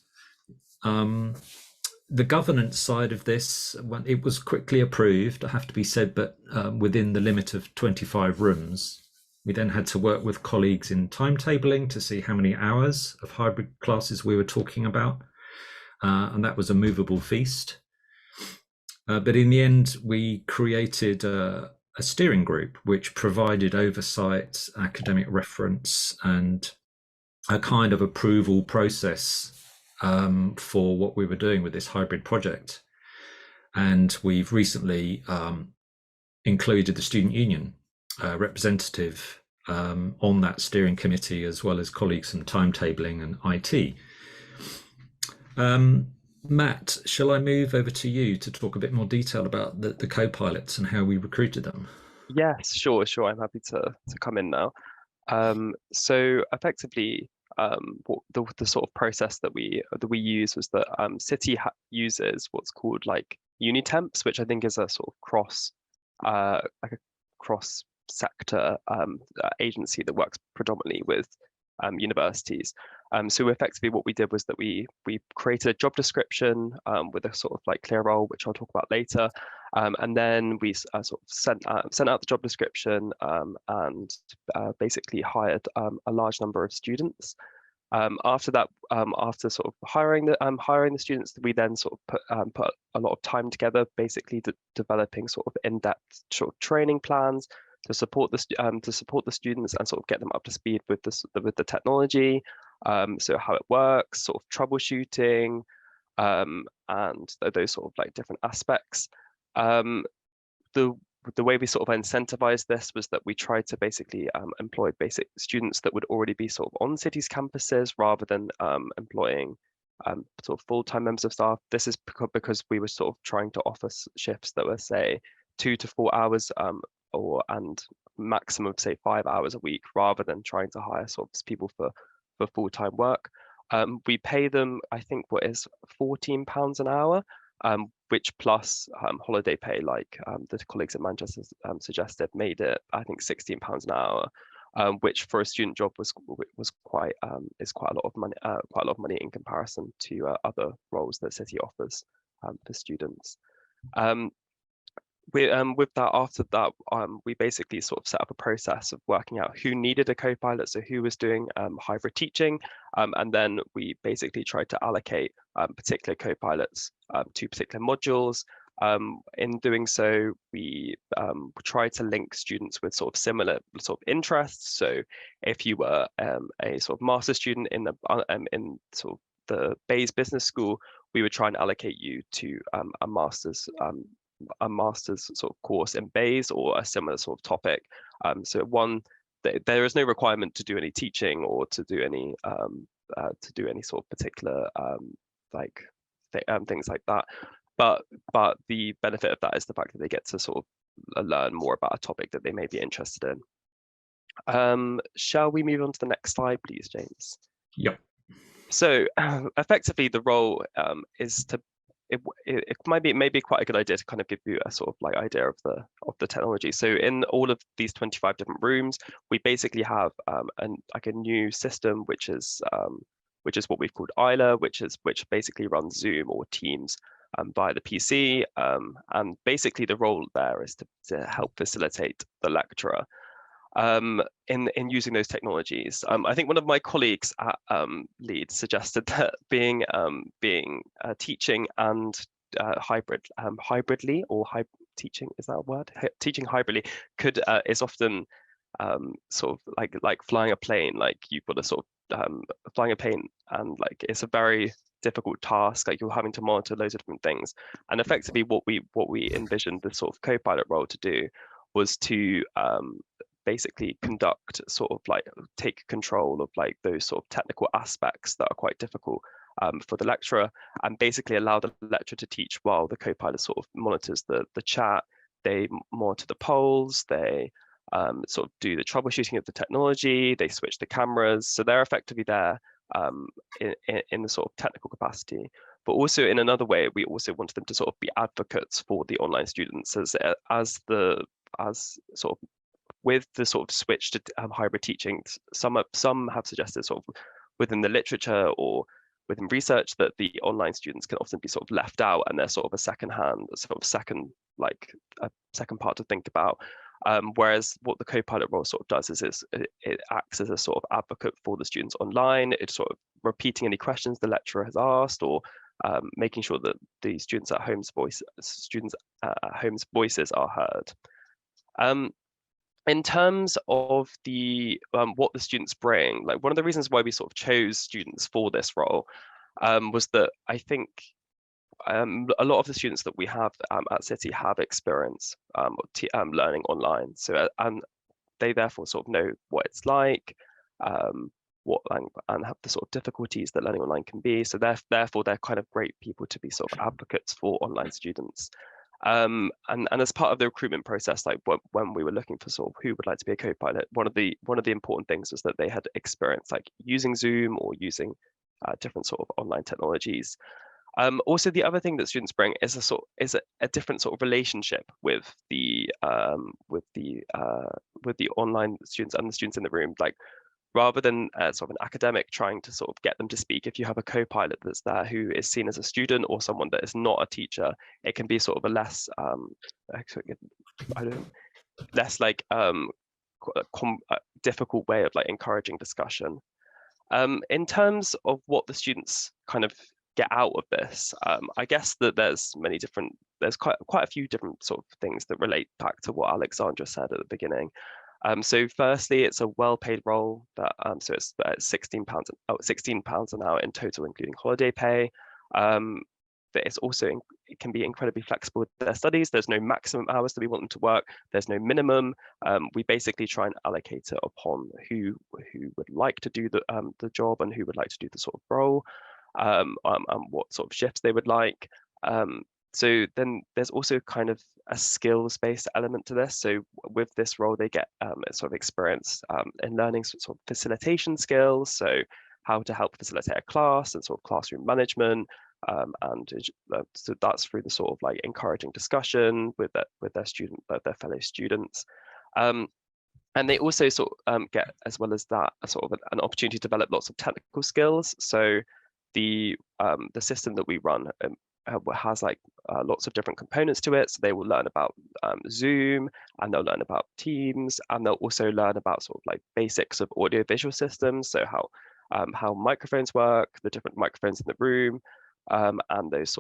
The governance side of this, it was quickly approved, I have to be said, but within the limit of 25 rooms. We then had to work with colleagues in timetabling to see how many hours of hybrid classes we were talking about. And that was a movable feast. But in the end, we created a steering group which provided oversight, academic reference, and a kind of approval process for what we were doing with this hybrid project. And we've recently included the student union representative on that steering committee, as well as colleagues from timetabling and IT. Matt, shall I move over to you to talk a bit more detail about the co-pilots and how we recruited them? Yes, sure. I'm happy to come in now. So effectively, what the sort of process that we use was that City uses what's called like Unitemps, which I think is a sort of cross sector agency that works predominantly with universities. So effectively what we did was that we created a job description with a sort of like clear role, which I'll talk about later. And then we sort of sent out the job description and basically hired a large number of students. After that, after sort of hiring the students, we then sort of put a lot of time together, basically developing sort of in-depth sort of training plans to support the students and sort of get them up to speed with the technology, so how it works, sort of troubleshooting, and those sort of like different aspects. The way we sort of incentivized this was that we tried to basically employ basic students that would already be sort of on City's campuses rather than employing sort of full-time members of staff. This is because we were sort of trying to offer shifts that were, say, 2 to 4 hours and maximum, say, 5 hours a week, rather than trying to hire sort of people for full-time work. We pay them, I think, what is £14 an hour, which plus holiday pay, like the colleagues at Manchester suggested, made it, I think, £16 an hour, which for a student job was quite a lot of money in comparison to other roles that City offers for students. With that, after that, we basically sort of set up a process of working out who needed a co-pilot, so who was doing hybrid teaching, and then we basically tried to allocate particular co-pilots to particular modules. In doing so, we tried to link students with sort of similar sort of interests. So if you were a sort of master's student in sort of Bayes Business School, we would try and allocate you to a master's sort of course in Bayes or a similar sort of topic. So there is no requirement to do any teaching or to do any sort of particular things like that. But the benefit of that is the fact that they get to sort of learn more about a topic that they may be interested in. Shall we move on to the next slide, please, James? Yep. So effectively, the role is to it might be quite a good idea to kind of give you a sort of like idea of the technology. So in all of these 25 different rooms, we basically have a new system which is what we've called Isla, which basically runs Zoom or Teams via the PC, and basically the role there is to help facilitate the lecturer in using those technologies. I think one of my colleagues at Leeds suggested that being teaching and hybridly or teaching, is that a word? Teaching hybridly is often sort of like flying a plane. Like you've got to sort of flying a plane, and like it's a very difficult task. Like you're having to monitor loads of different things. And effectively, what we envisioned the sort of co-pilot role to do was to basically conduct sort of like take control of like those sort of technical aspects that are quite difficult for the lecturer, and basically allow the lecturer to teach while the co-pilot sort of monitors the chat. They monitor the polls, they sort of do the troubleshooting of the technology, they switch the cameras, so they're effectively there in the sort of technical capacity. But also in another way, we also wanted them to sort of be advocates for the online students as sort of with the sort of switch to hybrid teaching. Some have suggested sort of within the literature or within research that the online students can often be sort of left out, and they're sort of a second part to think about. Whereas what the co-pilot role sort of does is it acts as a sort of advocate for the students online. It's sort of repeating any questions the lecturer has asked, or making sure that the students at home's voices are heard. In terms of the what the students bring, like one of the reasons why we sort of chose students for this role was that I think a lot of the students that we have at City have experience learning online. So and they therefore sort of know what it's like, and have the sort of difficulties that learning online can be. So therefore they're kind of great people to be sort of advocates for online students. And as part of the recruitment process, like when we were looking for sort of who would like to be a co-pilot, one of the important things was that they had experience like using Zoom or using different sort of online technologies. Also, the other thing that students bring is a different sort of relationship with the online students and the students in the room. Like rather than sort of an academic trying to sort of get them to speak, if you have a co-pilot that's there who is seen as a student or someone that is not a teacher, it can be sort of a less difficult way of like encouraging discussion. In terms of what the students kind of get out of this, I guess that there's quite a few different sort of things that relate back to what Alexandra said at the beginning. So firstly, it's a well-paid role that so it's £16 an hour in total, including holiday pay. But it's also it can be incredibly flexible with their studies. There's no maximum hours that we want them to work. There's no minimum. We basically try and allocate it upon who would like to do the job and who would like to do the sort of role, and what sort of shifts they would like. So then there's also kind of a skills-based element to this. So with this role, they get a sort of experience in learning sort of facilitation skills. So how to help facilitate a class and sort of classroom management. So that's through the sort of like encouraging discussion with their fellow students. And they also sort of get, as well as that, a sort of an opportunity to develop lots of technical skills. So the system that we run has like lots of different components to it. So they will learn about Zoom, and they'll learn about Teams, and they'll also learn about sort of like basics of audiovisual systems. So how microphones work, the different microphones in the room, and those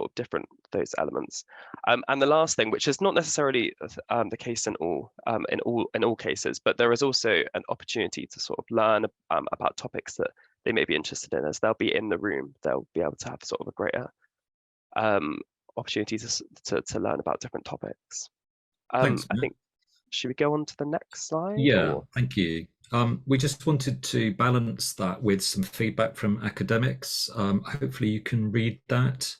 elements. And the last thing, which is not necessarily the case in all cases, but there is also an opportunity to sort of learn about topics that they may be interested in. As they'll be in the room, they'll be able to have sort of a greater opportunity to learn about different topics. Thanks, I Matt. think, should we go on to the next slide? Yeah, or? thank you. We just wanted to balance that with some feedback from academics. Hopefully you can read that.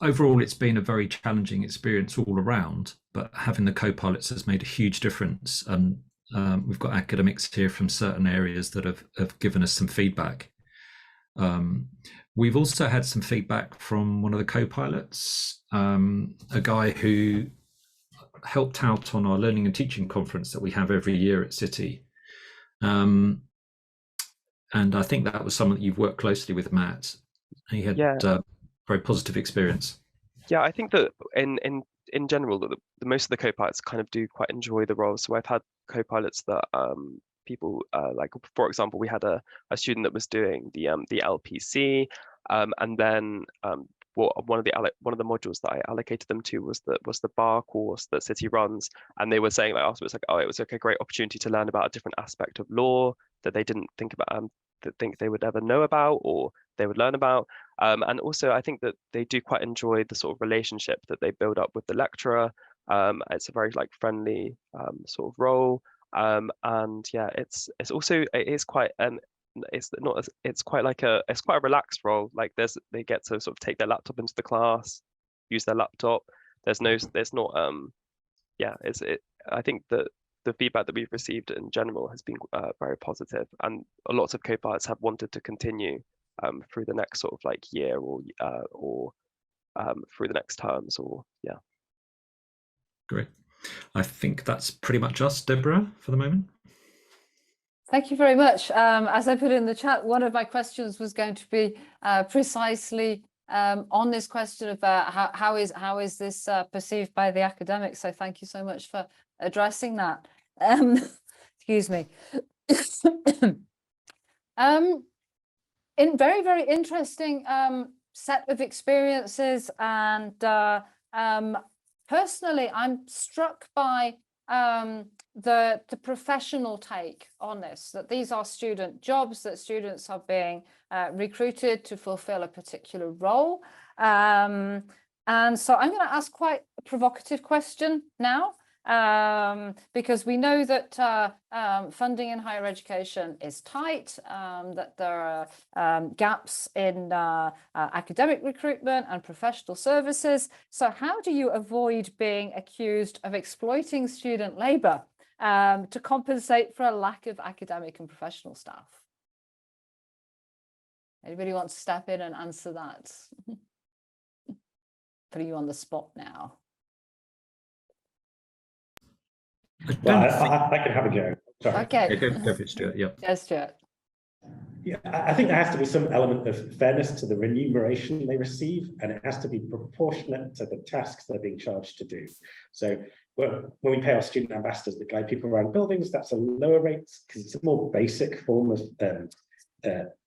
Overall, it's been a very challenging experience all around, but having the co-pilots has made a huge difference. And we've got academics here from certain areas that have given us some feedback. We've also had some feedback from one of the co-pilots, a guy who helped out on our learning and teaching conference that we have every year at City. And I think that was someone that you've worked closely with, Matt. He had very positive experience. Yeah, I think that in general, the most of the co-pilots kind of do quite enjoy the role. So I've had co-pilots that people like, for example, we had a student that was doing the LPC, and then one of the modules that I allocated them to was the bar course that City runs, and they were saying like afterwards, like, oh, it was like a great opportunity to learn about a different aspect of law that they didn't think about, that think they would ever know about or they would learn about. And also I think that they do quite enjoy the sort of relationship that they build up with the lecturer. It's a very like friendly sort of role. And yeah, it's quite a relaxed role. Like they get to sort of take their laptop into the class, use their laptop. I think that the feedback that we've received in general has been very positive, and lots of co-pilots have wanted to continue through the next sort of like year or through the next terms, or yeah. Great. I think that's pretty much us, Deborah, for the moment. Thank you very much. As I put in the chat, one of my questions was going to be precisely on this question of how is this perceived by the academics. So thank you so much for addressing that. Excuse me. In very interesting set of experiences, and personally, I'm struck by the professional take on this, that these are student jobs, that students are being recruited to fulfill a particular role. And so I'm going to ask quite a provocative question now, because we know that funding in higher education is tight, that there are gaps in academic recruitment and professional services. So how do you avoid being accused of exploiting student labour to compensate for a lack of academic and professional staff? Anybody want to step in and answer that? Putting you on the spot now. I can have a go. Sorry. Okay. Go for it, Stuart. Yeah. Yes, Stuart. Yeah, I think there has to be some element of fairness to the remuneration they receive, and it has to be proportionate to the tasks they're being charged to do. So when we pay our student ambassadors that guide people around buildings, that's a lower rate because it's a more basic form of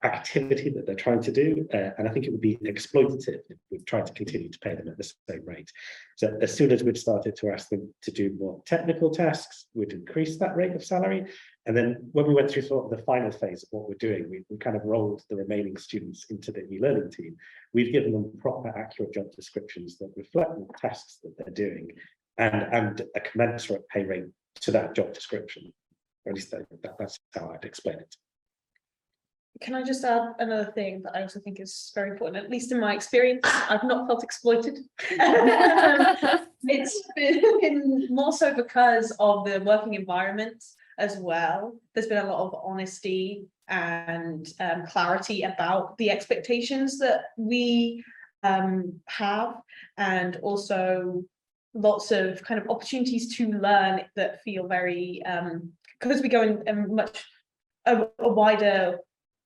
activity that they're trying to do, and I think it would be exploitative if we tried to continue to pay them at the same rate. So as soon as we'd started to ask them to do more technical tasks, we'd increase that rate of salary. And then when we went through sort of the final phase of what we're doing, we kind of rolled the remaining students into the e-learning team. We've given them proper, accurate job descriptions that reflect the tasks that they're doing, and a commensurate pay rate to that job description. Or at least that's how I'd explain it. Can I just add another thing that I also think is very important, at least in my experience? I've not felt exploited. It's been more so because of the working environment as well. There's been a lot of honesty and clarity about the expectations that we have, and also lots of kind of opportunities to learn that feel very, because we go in a wider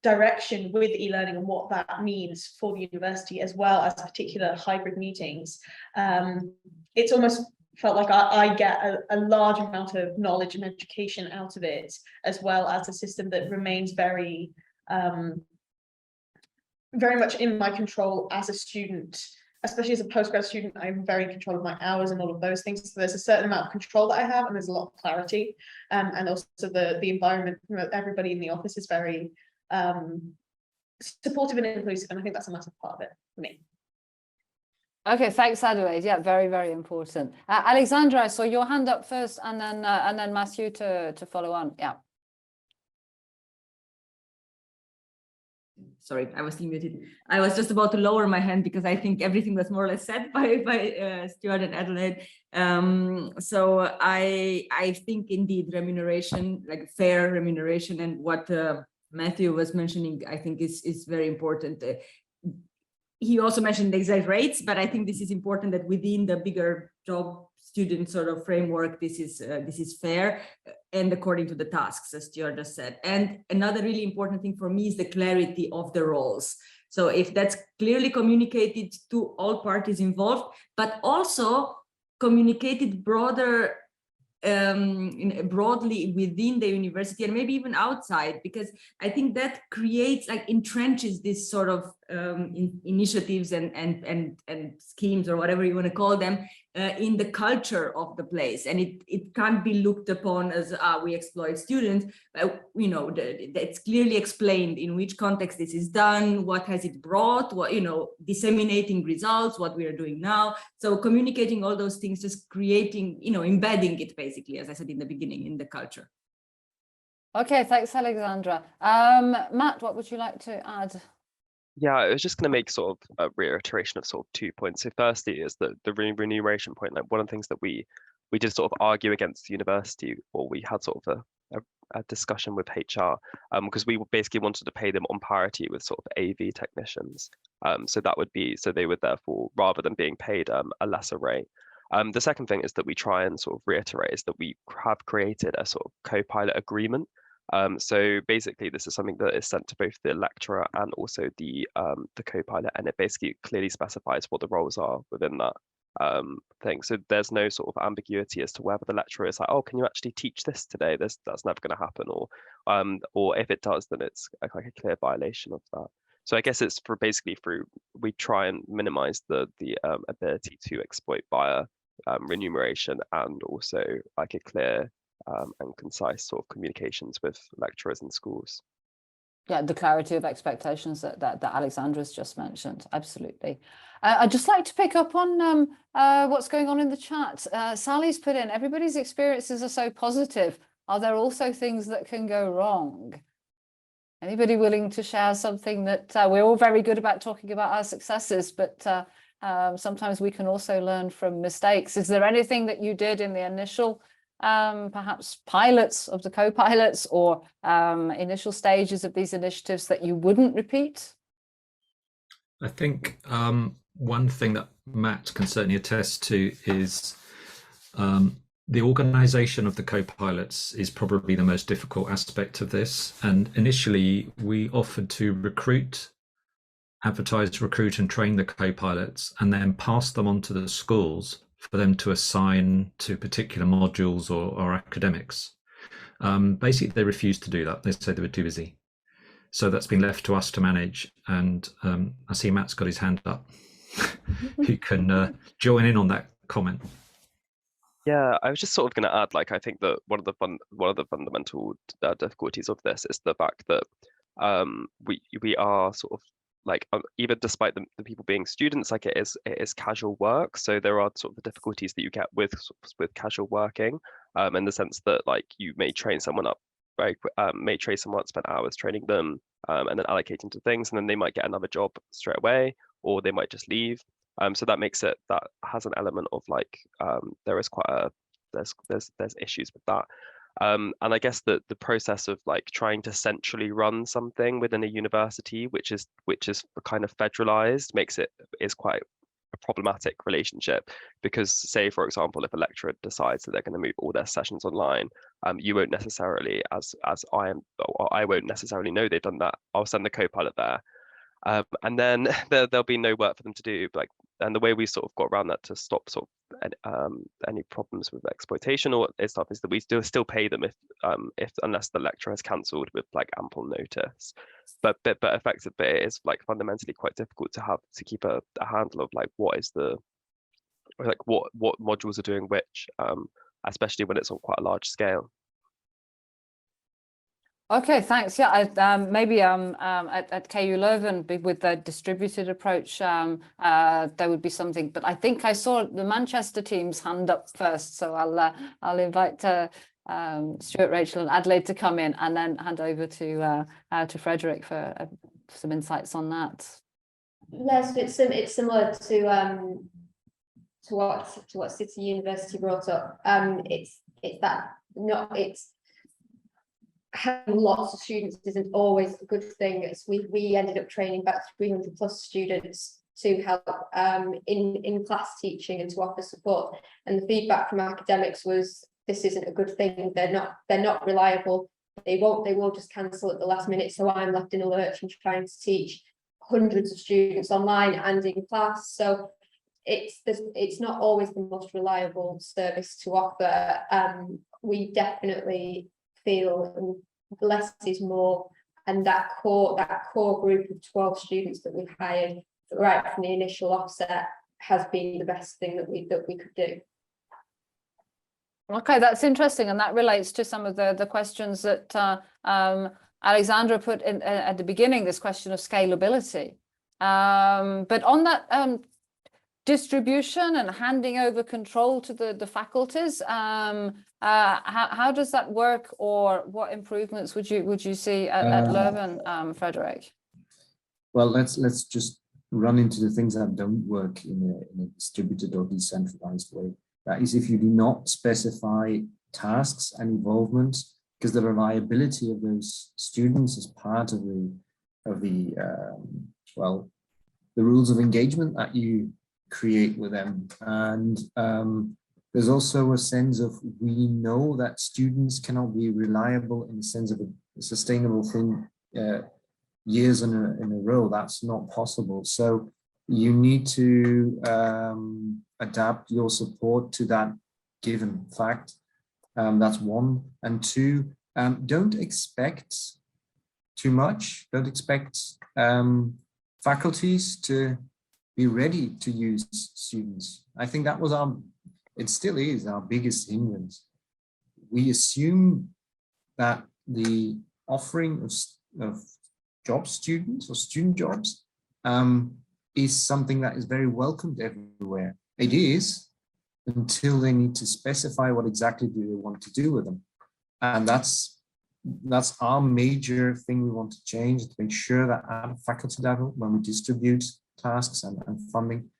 direction with e-learning and what that means for the university, as well as particular hybrid meetings. It's almost felt like I get a large amount of knowledge and education out of it, as well as a system that remains very much in my control as a student especially as a postgrad student, I'm very in control of my hours and all of those things. So there's a certain amount of control that I have, and there's a lot of clarity. And also the environment, everybody in the office is very supportive and inclusive, and I think that's a massive part of it for me. Okay, thanks, Adelaide. Yeah, very, very important. Alexandra, I saw your hand up first, and then Matthew to follow on. Yeah. Sorry, I was still muted. I was just about to lower my hand because I think everything was more or less said by Stuart and Adelaide. So I think indeed remuneration, like fair remuneration, and what Matthew was mentioning, I think is very important. He also mentioned the exact rates, but I think this is important that within the bigger job student sort of framework, this is fair and according to the tasks, as Stuart just said. And another really important thing for me is the clarity of the roles. So if that's clearly communicated to all parties involved, but also communicated broadly within the university and maybe even outside, because I think that creates, like, entrenches this sort of initiatives and schemes, or whatever you want to call them, in the culture of the place. And it can't be looked upon as we exploit students. You know, it's clearly explained in which context this is done, what has it brought, what, you know, disseminating results, what we are doing now. So communicating all those things, just creating, you know, embedding it basically, as I said in the beginning, in the culture. Okay, thanks, Alexandra. Matt, what would you like to add? Yeah, I was just going to make sort of a reiteration of sort of 2 points. So firstly is the remuneration point. Like, one of the things that we did sort of argue against the university, or we had sort of a discussion with HR, because we basically wanted to pay them on parity with sort of AV technicians. So that would be, so they would therefore, rather than being paid a lesser rate. The second thing is that we try and sort of reiterate is that we have created a sort of co-pilot agreement. So basically, this is something that is sent to both the lecturer and also the co-pilot, and it basically clearly specifies what the roles are within that thing. So there's no sort of ambiguity as to whether the lecturer is like, oh, can you actually teach this today? That's never going to happen, or if it does, then it's like a clear violation of that. So I guess it's we try and minimize the ability to exploit via remuneration, and also like a clear and concise sort of communications with lecturers and schools. Yeah, the clarity of expectations that Alexandra's just mentioned. Absolutely. I'd just like to pick up on what's going on in the chat. Sally's put in, everybody's experiences are so positive. Are there also things that can go wrong? Anybody willing to share something that we're all very good about talking about our successes, but sometimes we can also learn from mistakes. Is there anything that you did in the initial perhaps pilots of the co-pilots, or initial stages of these initiatives, that you wouldn't repeat? I think one thing that Matt can certainly attest to is the organisation of the co-pilots is probably the most difficult aspect of this. And initially we offered to advertise, recruit and train the co-pilots, and then pass them on to the schools for them to assign to particular modules or academics. Basically, they refused to do that. They said they were too busy. So that's been left to us to manage. And I see Matt's got his hand up. Who can join in on that comment? Yeah, I was just sort of going to add, like, I think that one of the fundamental difficulties of this is the fact that we are sort of like, even despite the people being students, like, it is casual work. So there are sort of the difficulties that you get with casual working, in the sense that, like, you may train someone up spend hours training them, and then allocating to things, and then they might get another job straight away, or they might just leave. So that has an element of, like, there is quite there's issues with that. And I guess that the process of, like, trying to centrally run something within a university, which is kind of federalized, is quite a problematic relationship, because, say, for example, if a lecturer decides that they're going to move all their sessions online, you won't necessarily, I won't necessarily know they've done that. I'll send the co-pilot there, and then there'll be no work for them to do. And the way we sort of got around that to stop sort of any problems with exploitation or stuff is that we still pay them if unless the lecturer has cancelled with like ample notice. But effectively, it is like fundamentally quite difficult to keep a handle of like what modules are doing which, especially when it's on quite a large scale. Okay, thanks. Yeah, maybe at KU Leuven with the distributed approach, there would be something. But I think I saw the Manchester team's hand up first, so I'll invite Stuart, Rachel, and Adelaide to come in, and then hand over to Frederik for some insights on that. Yes, it's similar to what City University brought up. It's having lots of students isn't always a good thing. As we ended up training about 300 plus students to help in class teaching and to offer support. And the feedback from academics was, this isn't a good thing. They're not reliable. They will just cancel at the last minute. So I'm left in a lurch and trying to teach hundreds of students online and in class. So it's not always the most reliable service to offer. We definitely feel less is more, and that core group of 12 students that we've hired right from the initial offset has been the best thing that we could do. Okay, that's interesting, and that relates to some of the questions that Alexandra put in at the beginning. This question of scalability, but on that distribution and handing over control to the faculties, how does that work, or what improvements would you see at Leuven, Frederik? Well, let's just run into the things that don't work in a distributed or decentralized way. That is, if you do not specify tasks and involvement, because the reliability of those students is part of the rules of engagement that you create with them. And there's also a sense of, we know that students cannot be reliable in the sense of a sustainable thing years in a row. That's not possible. So you need to adapt your support to that given fact. That's one. And two, don't expect too much. Don't expect faculties to be ready to use students. I think that was it still is our biggest hindrance. We assume that the offering of job students or student jobs is something that is very welcomed everywhere. It is, until they need to specify what exactly do they want to do with them. And that's our major thing we want to change, to make sure that at a faculty level, when we distribute tasks and funding,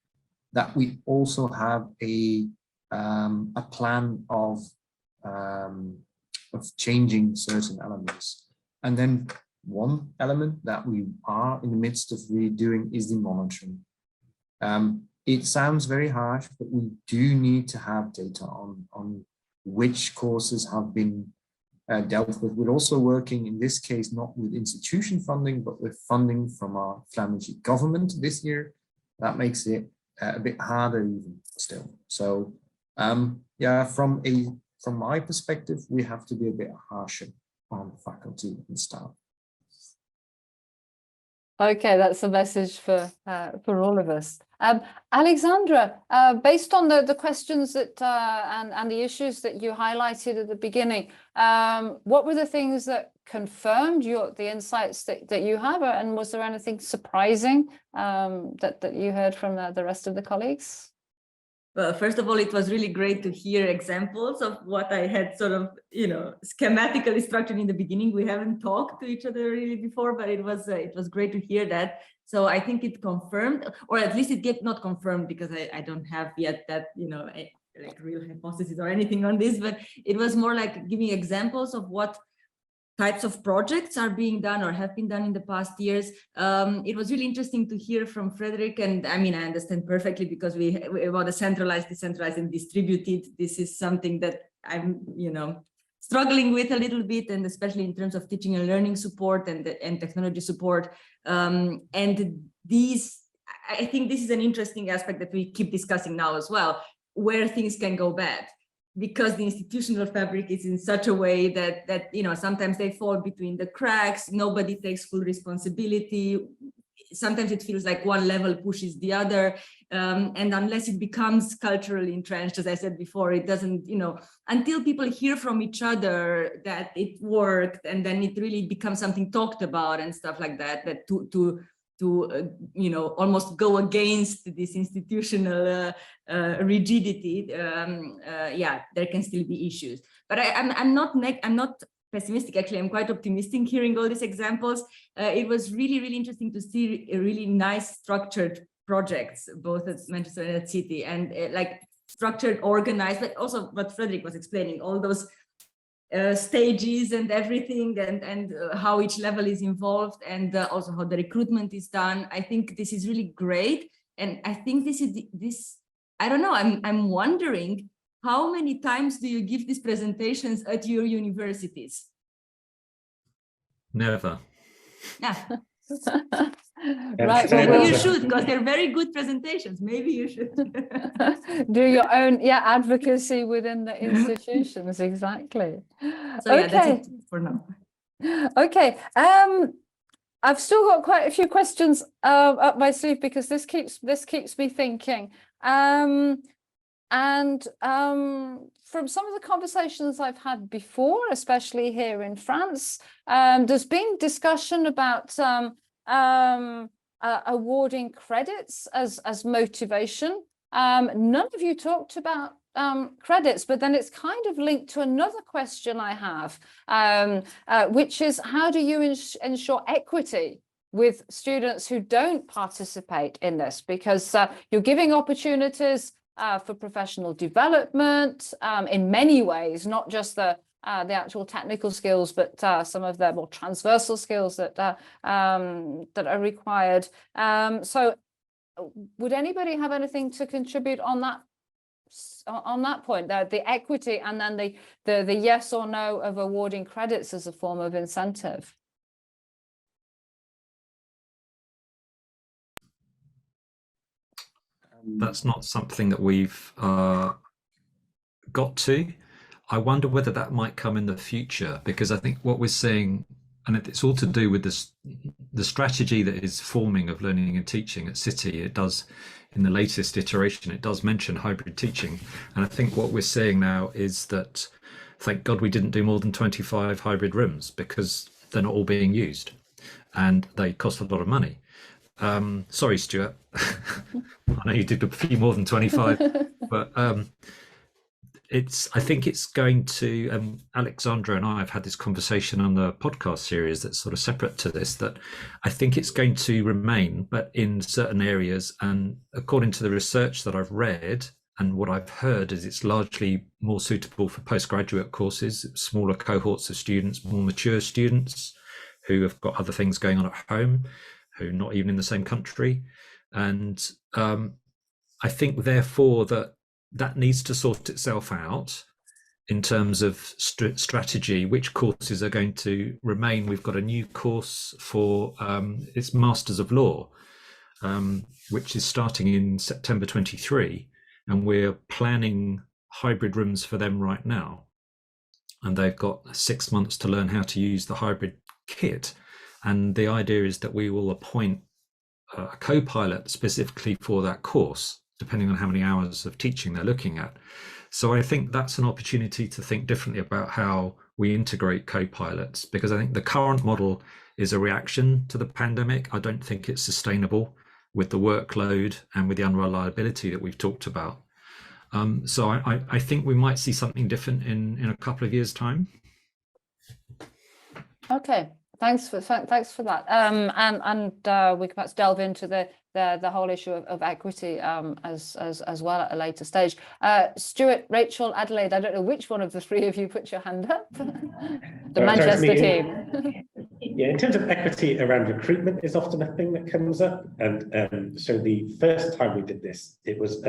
that we also have a plan of changing certain elements. And then one element that we are in the midst of redoing is the monitoring. It sounds very harsh, but we do need to have data on which courses have been dealt with. We're also working, in this case, not with institution funding, but with funding from our Flemish government this year. That makes it a bit harder even still. So yeah, from my perspective, we have to be a bit harsher on faculty and staff. Okay, that's a message for all of us. Alexandra, based on the questions that and the issues that you highlighted at the beginning, what were the things that confirmed the insights that you have, and was there anything surprising that you heard from the rest of the colleagues? Well, first of all, it was really great to hear examples of what I had sort of, schematically structured in the beginning. We haven't talked to each other really before, but it was great to hear that. So I think it confirmed, or at least it get not confirmed, because I don't have yet that, like real hypothesis or anything on this, but it was more like giving examples of what types of projects are being done or have been done in the past years. It was really interesting to hear from Frederik, and I mean, I understand perfectly, because we about the centralized, decentralized, and distributed. This is something that I'm, struggling with a little bit, and especially in terms of teaching and learning support and technology support. And I think this is an interesting aspect that we keep discussing now as well. where things can go bad, because the institutional fabric is in such a way that you know, sometimes they fall between the cracks, nobody takes full responsibility. Sometimes it feels like one level pushes the other, and unless it becomes culturally entrenched, as I said before, it doesn't, you know, until people hear from each other that it worked, and then it really becomes something talked about and stuff like that, that to you know, almost go against this institutional rigidity. Yeah, there can still be issues, but I'm not pessimistic. Actually, I'm quite optimistic hearing all these examples. It was really interesting to see a really nice structured projects, both at Manchester and at City, and like structured, organized, but also what Frederik was explaining, all those stages and everything, and how each level is involved, and also how the recruitment is done. I think this is really great, and I think this. I don't know. I'm wondering, how many times do you give these presentations at your universities? Never. Yeah. Right, Maybe well, you should, because they're very good presentations. Maybe you should do your own advocacy within the institutions. Exactly. So yeah, that's it for now. Okay. I've still got quite a few questions up my sleeve, because this keeps me thinking. From some of the conversations I've had before, especially here in France, there's been discussion about awarding credits as motivation. None of you talked about credits, but then it's kind of linked to another question I have, which is, how do you ensure equity with students who don't participate in this? Because you're giving opportunities for professional development in many ways, not just the actual technical skills, but some of the more transversal skills that are required. So would anybody have anything to contribute on that point, the equity, and then the yes or no of awarding credits as a form of incentive? That's not something that we've got to. I wonder whether that might come in the future, because I think what we're seeing, and it's all to do with the strategy that is forming of learning and teaching at City. It does, in the latest iteration, it does mention hybrid teaching. And I think what we're seeing now is that, thank God we didn't do more than 25 hybrid rooms, because they're not all being used and they cost a lot of money. Sorry, Stuart. I know you did a few more than 25, but I think it's going to, Alexandra and I have had this conversation on the podcast series that's sort of separate to this, that I think it's going to remain, but in certain areas. And according to the research that I've read and what I've heard, is it's largely more suitable for postgraduate courses, smaller cohorts of students, more mature students who have got other things going on at home, who are not even in the same country. And I think therefore that needs to sort itself out in terms of strategy, which courses are going to remain. We've got a new course for it's Masters of Law, which is starting in September 23, and we're planning hybrid rooms for them right now. And they've got 6 months to learn how to use the hybrid kit. And the idea is that we will appoint a co-pilot specifically for that course, depending on how many hours of teaching they're looking at. So I think that's an opportunity to think differently about how we integrate co-pilots, because I think the current model is a reaction to the pandemic. I don't think it's sustainable with the workload and with the unreliability that we've talked about. So I think we might see something different in a couple of years' time. Okay. Thanks for that. And we can perhaps delve into the whole issue of equity as well at a later stage. Stuart, Rachel, Adelaide, I don't know which one of the three of you put your hand up. The Manchester team. Yeah, in terms of equity around recruitment is often a thing that comes up. And so the first time we did this, it was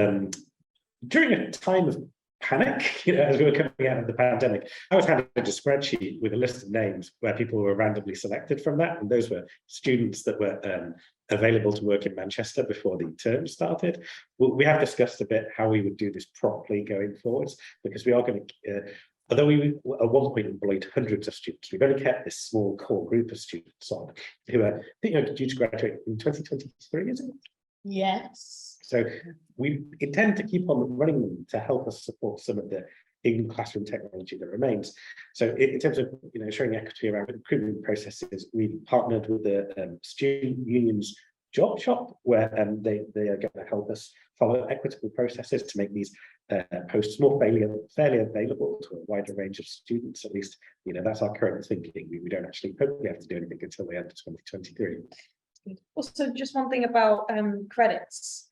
during a time of panic, as we were coming out of the pandemic. I was handed a spreadsheet with a list of names where people were randomly selected from that, and those were students that were available to work in Manchester before the term started. We have discussed a bit how we would do this properly going forwards, because we are going to, although we at one point employed hundreds of students, we've only kept this small core group of students on who are, due to graduate in 2023, is it? Yes. So we intend to keep on running them to help us support some of the in-classroom technology that remains. So in terms of showing equity around recruitment processes, we've partnered with the student unions job shop, where they are going to help us follow equitable processes to make these posts more fairly available to a wider range of students. At least, that's our current thinking. We don't actually hopefully have to do anything until the end of 2023. Also, just one thing about credits.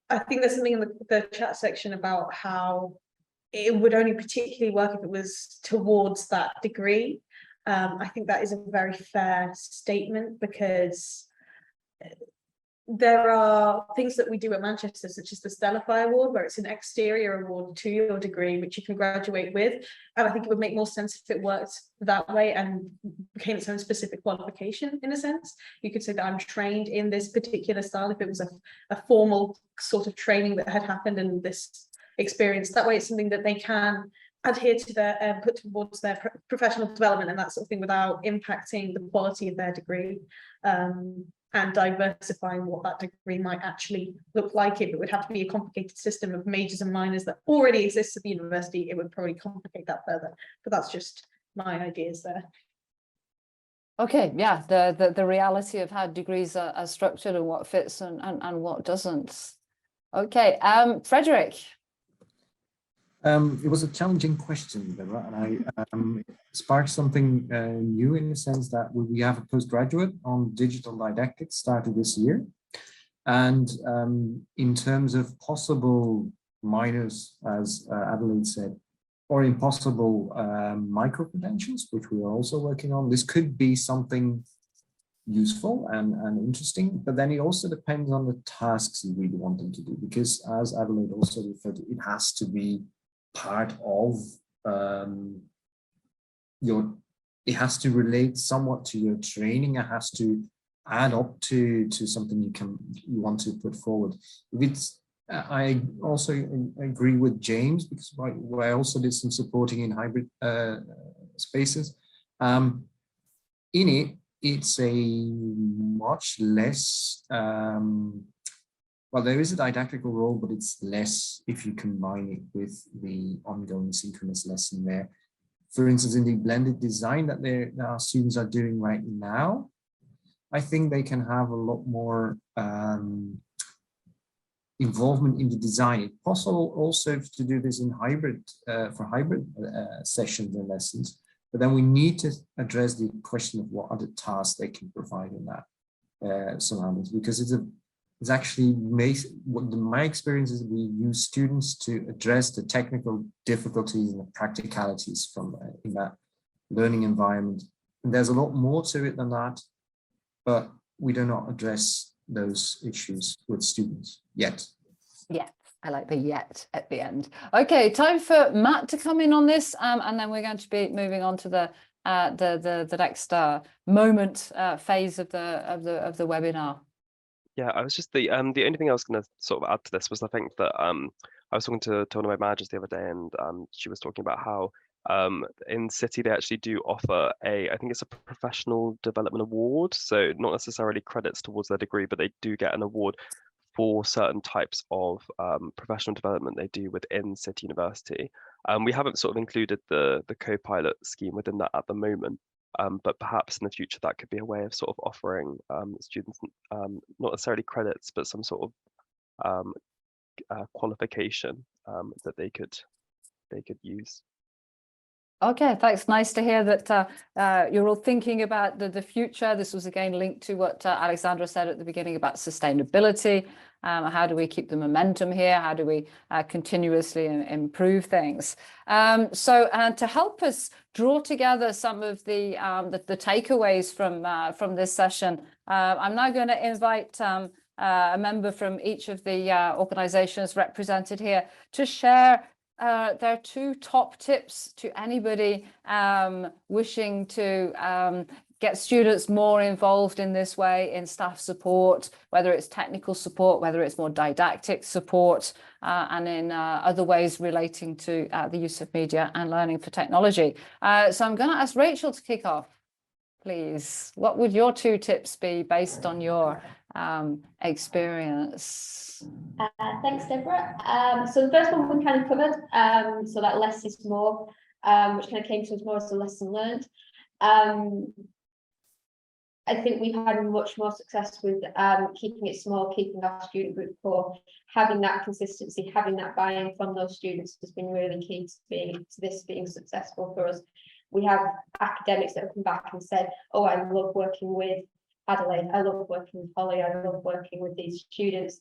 I think there's something in the chat section about how it would only particularly work if it was towards that degree. I think that is a very fair statement, because there are things that we do at Manchester, such as the Stellify Award, where it's an exterior award to your degree, which you can graduate with. And I think it would make more sense if it worked that way and became its own specific qualification, in a sense. You could say that I'm trained in this particular style, if it was a formal sort of training that had happened in this experience. That way it's something that they can adhere to their put towards their professional development and that sort of thing, without impacting the quality of their degree, and diversifying what that degree might actually look like. If it would have to be a complicated system of majors and minors that already exists at the university, it would probably complicate that further. But that's just my ideas there. Okay, yeah, the reality of how degrees are structured and what fits and what doesn't. Okay, Frederik. It was a challenging question, Deborah, and I sparked something new, in the sense that we have a postgraduate on digital didactics started this year. And in terms of possible minors, as Adelaide said, or impossible micro-credentials, which we are also working on, this could be something useful and interesting, but then it also depends on the tasks you really want them to do, because as Adelaide also referred to, it has to be part of it has to relate somewhat to your training. It has to add up to something you want to put forward. If it's I also agree with James, because I also did some supporting in hybrid spaces. In it's a much less well, there is a didactical role, but it's less if you combine it with the ongoing synchronous lesson there. For instance, in the blended design that our students are doing right now, I think they can have a lot more involvement in the design. It's possible also to do this in hybrid, for hybrid sessions and lessons, but then we need to address the question of what other tasks they can provide in that surroundings, because it's actually my experience is we use students to address the technical difficulties and the practicalities from in that learning environment. And there's a lot more to it than that, but we do not address those issues with students yet. Yeah, I like the yet at the end. Okay, time for Matt to come in on this, and then we're going to be moving on to the next moment phase of the webinar. Yeah, I was just the only thing I was going to sort of add to this was I think that I was talking to one of my managers the other day, and she was talking about how in City they actually do offer I think it's a professional development award, so not necessarily credits towards their degree, but they do get an award for certain types of professional development they do within City University. We haven't sort of included the co-pilot scheme within that at the moment. But perhaps in the future that could be a way of sort of offering students not necessarily credits, but some sort of qualification that they could use. Okay, thanks. Nice to hear that you're all thinking about the future. This was again linked to what Alexandra said at the beginning about sustainability. How do we keep the momentum here? How do we continuously improve things? So to help us draw together some of the takeaways from this session, I'm now going to invite a member from each of the organizations represented here to share their 2 top tips to anybody wishing to get students more involved in this way in staff support, whether it's technical support, whether it's more didactic support, and in other ways relating to the use of media and learning for technology. So I'm going to ask Rachel to kick off, please. What would your 2 tips be based on your experience? Thanks, Deborah. So the first one we kind of covered, so that less is more, which kind of came to us more as a lesson learned. I think we've had much more success with keeping it small, keeping our student group core, having that consistency, having that buy-in from those students has been really key to this being successful for us. We have academics that have come back and said, oh, I love working with Adelaide, I love working with Holly, I love working with these students.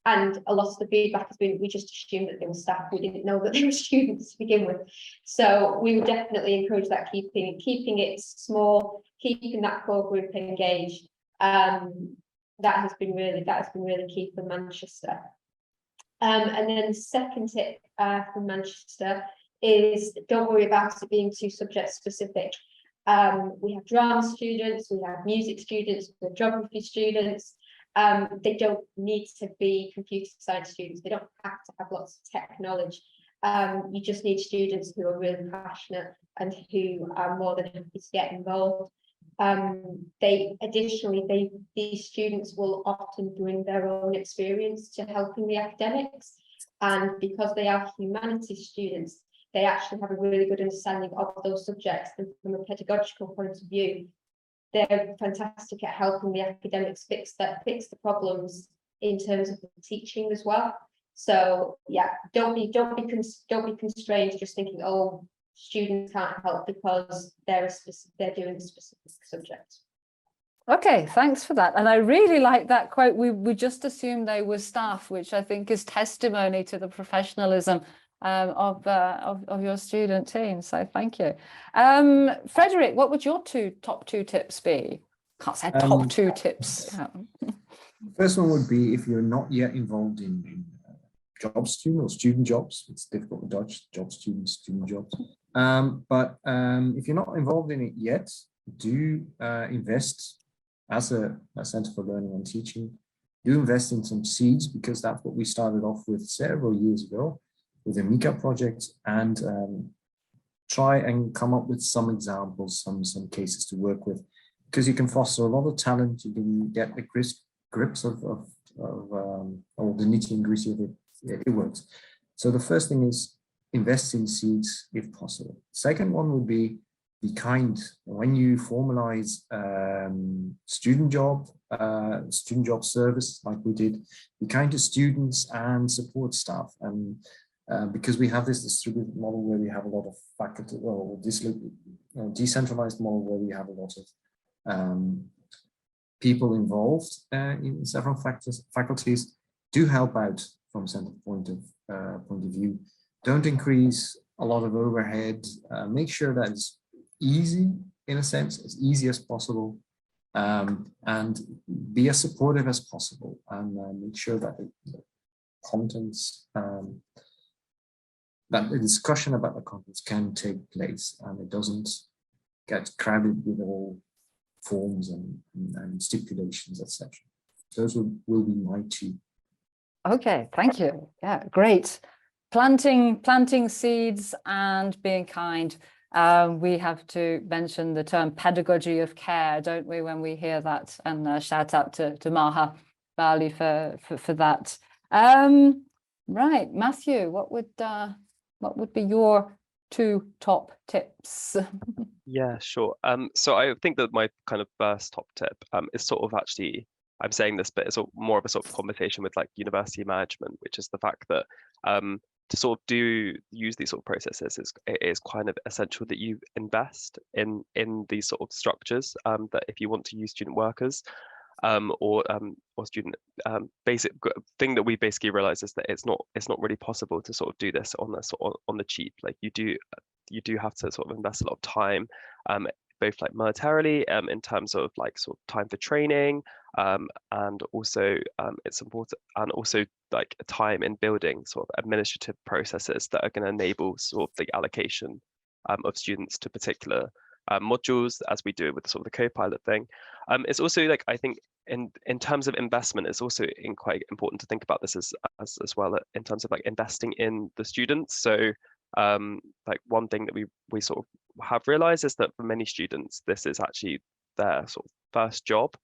And a lot of the feedback has been, we just assumed that they were staff, we didn't know that they were students to begin with. So we would definitely encourage that, keeping it small, keeping that core group engaged. That has been really key for Manchester. And then the second tip from Manchester is, don't worry about it being too subject specific. We have drama students, we have music students, we have geography students. They don't need to be computer science students. They don't have to have lots of tech knowledge. You just need students who are really passionate and who are more than happy to get involved. These students will often bring their own experience to helping the academics, and because they are humanities students, they actually have a really good understanding of those subjects, and from a pedagogical point of view, they're fantastic at helping the academics fix the problems in terms of the teaching as well. So yeah, don't be constrained just thinking, oh, students can't help because they're doing a specific subject. Okay, thanks for that. And I really like that quote. We just assumed they were staff, which I think is testimony to the professionalism of your student team. So thank you. Frederik, what would your top two tips be? Can't say top 2 tips. First one would be, if you're not yet involved in job student or student jobs, it's difficult with Dutch, job students, student jobs. But if you're not involved in it yet, do invest as a Centre for Learning and Teaching. Do invest in some seeds, because that's what we started off with several years ago with the Mika project, and try and come up with some examples, some cases to work with, because you can foster a lot of talent. You can get the grips of all the nitty and gritty of it. It works. So the first thing is invest in seeds if possible. Second one would be kind. When you formalize student job service like we did, be kind to students and support staff. And because we have this distributed model where we have a lot of faculty, or this decentralized model where we have a lot of people involved in several faculties, do help out from centre point of view. Don't increase a lot of overhead. Make sure that it's easy, in a sense, as easy as possible, and be as supportive as possible, and make sure that the contents, that the discussion about the contents can take place, and it doesn't get crowded with all forms and stipulations, etc. Those will be my 2. Okay, thank you. Yeah, great. Planting seeds and being kind. We have to mention the term pedagogy of care, don't we, when we hear that? And shout out to Maha Bali for that. Right, Matthew, what would be your 2 top tips? Yeah, sure. So I think that my kind of first top tip is sort of actually, I'm saying this, but it's more of a sort of conversation with like university management, which is the fact that to sort of use these sort of processes, it is kind of essential that you invest in these sort of structures, that if you want to use student workers or student basic thing that we basically realize is that it's not really possible to sort of do this on the cheap. Like you do have to sort of invest a lot of time, both like monetarily, in terms of like sort of time for training, and also it's important, and also like time in building sort of administrative processes that are going to enable sort of the allocation of students to particular modules, as we do with sort of the co-pilot thing. It's also like, I think in terms of investment, it's also quite important to think about this as well in terms of like investing in the students. So like one thing that we sort of have realized is that for many students, this is actually their sort of first job.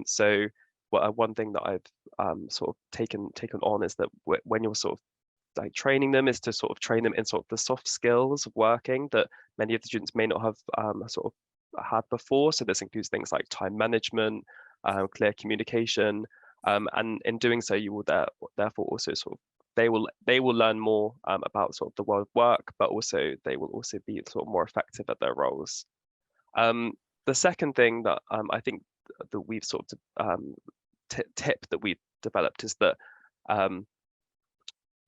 So one thing that I've sort of taken on is that when you're sort of like training them, is to sort of train them in sort of the soft skills of working that many of the students may not have sort of had before. So this includes things like time management, clear communication, and in doing so, you will therefore also sort of they will learn more about sort of the world of work, but also they will also be sort of more effective at their roles. The second thing that I think that we've sort of tip that we've developed is that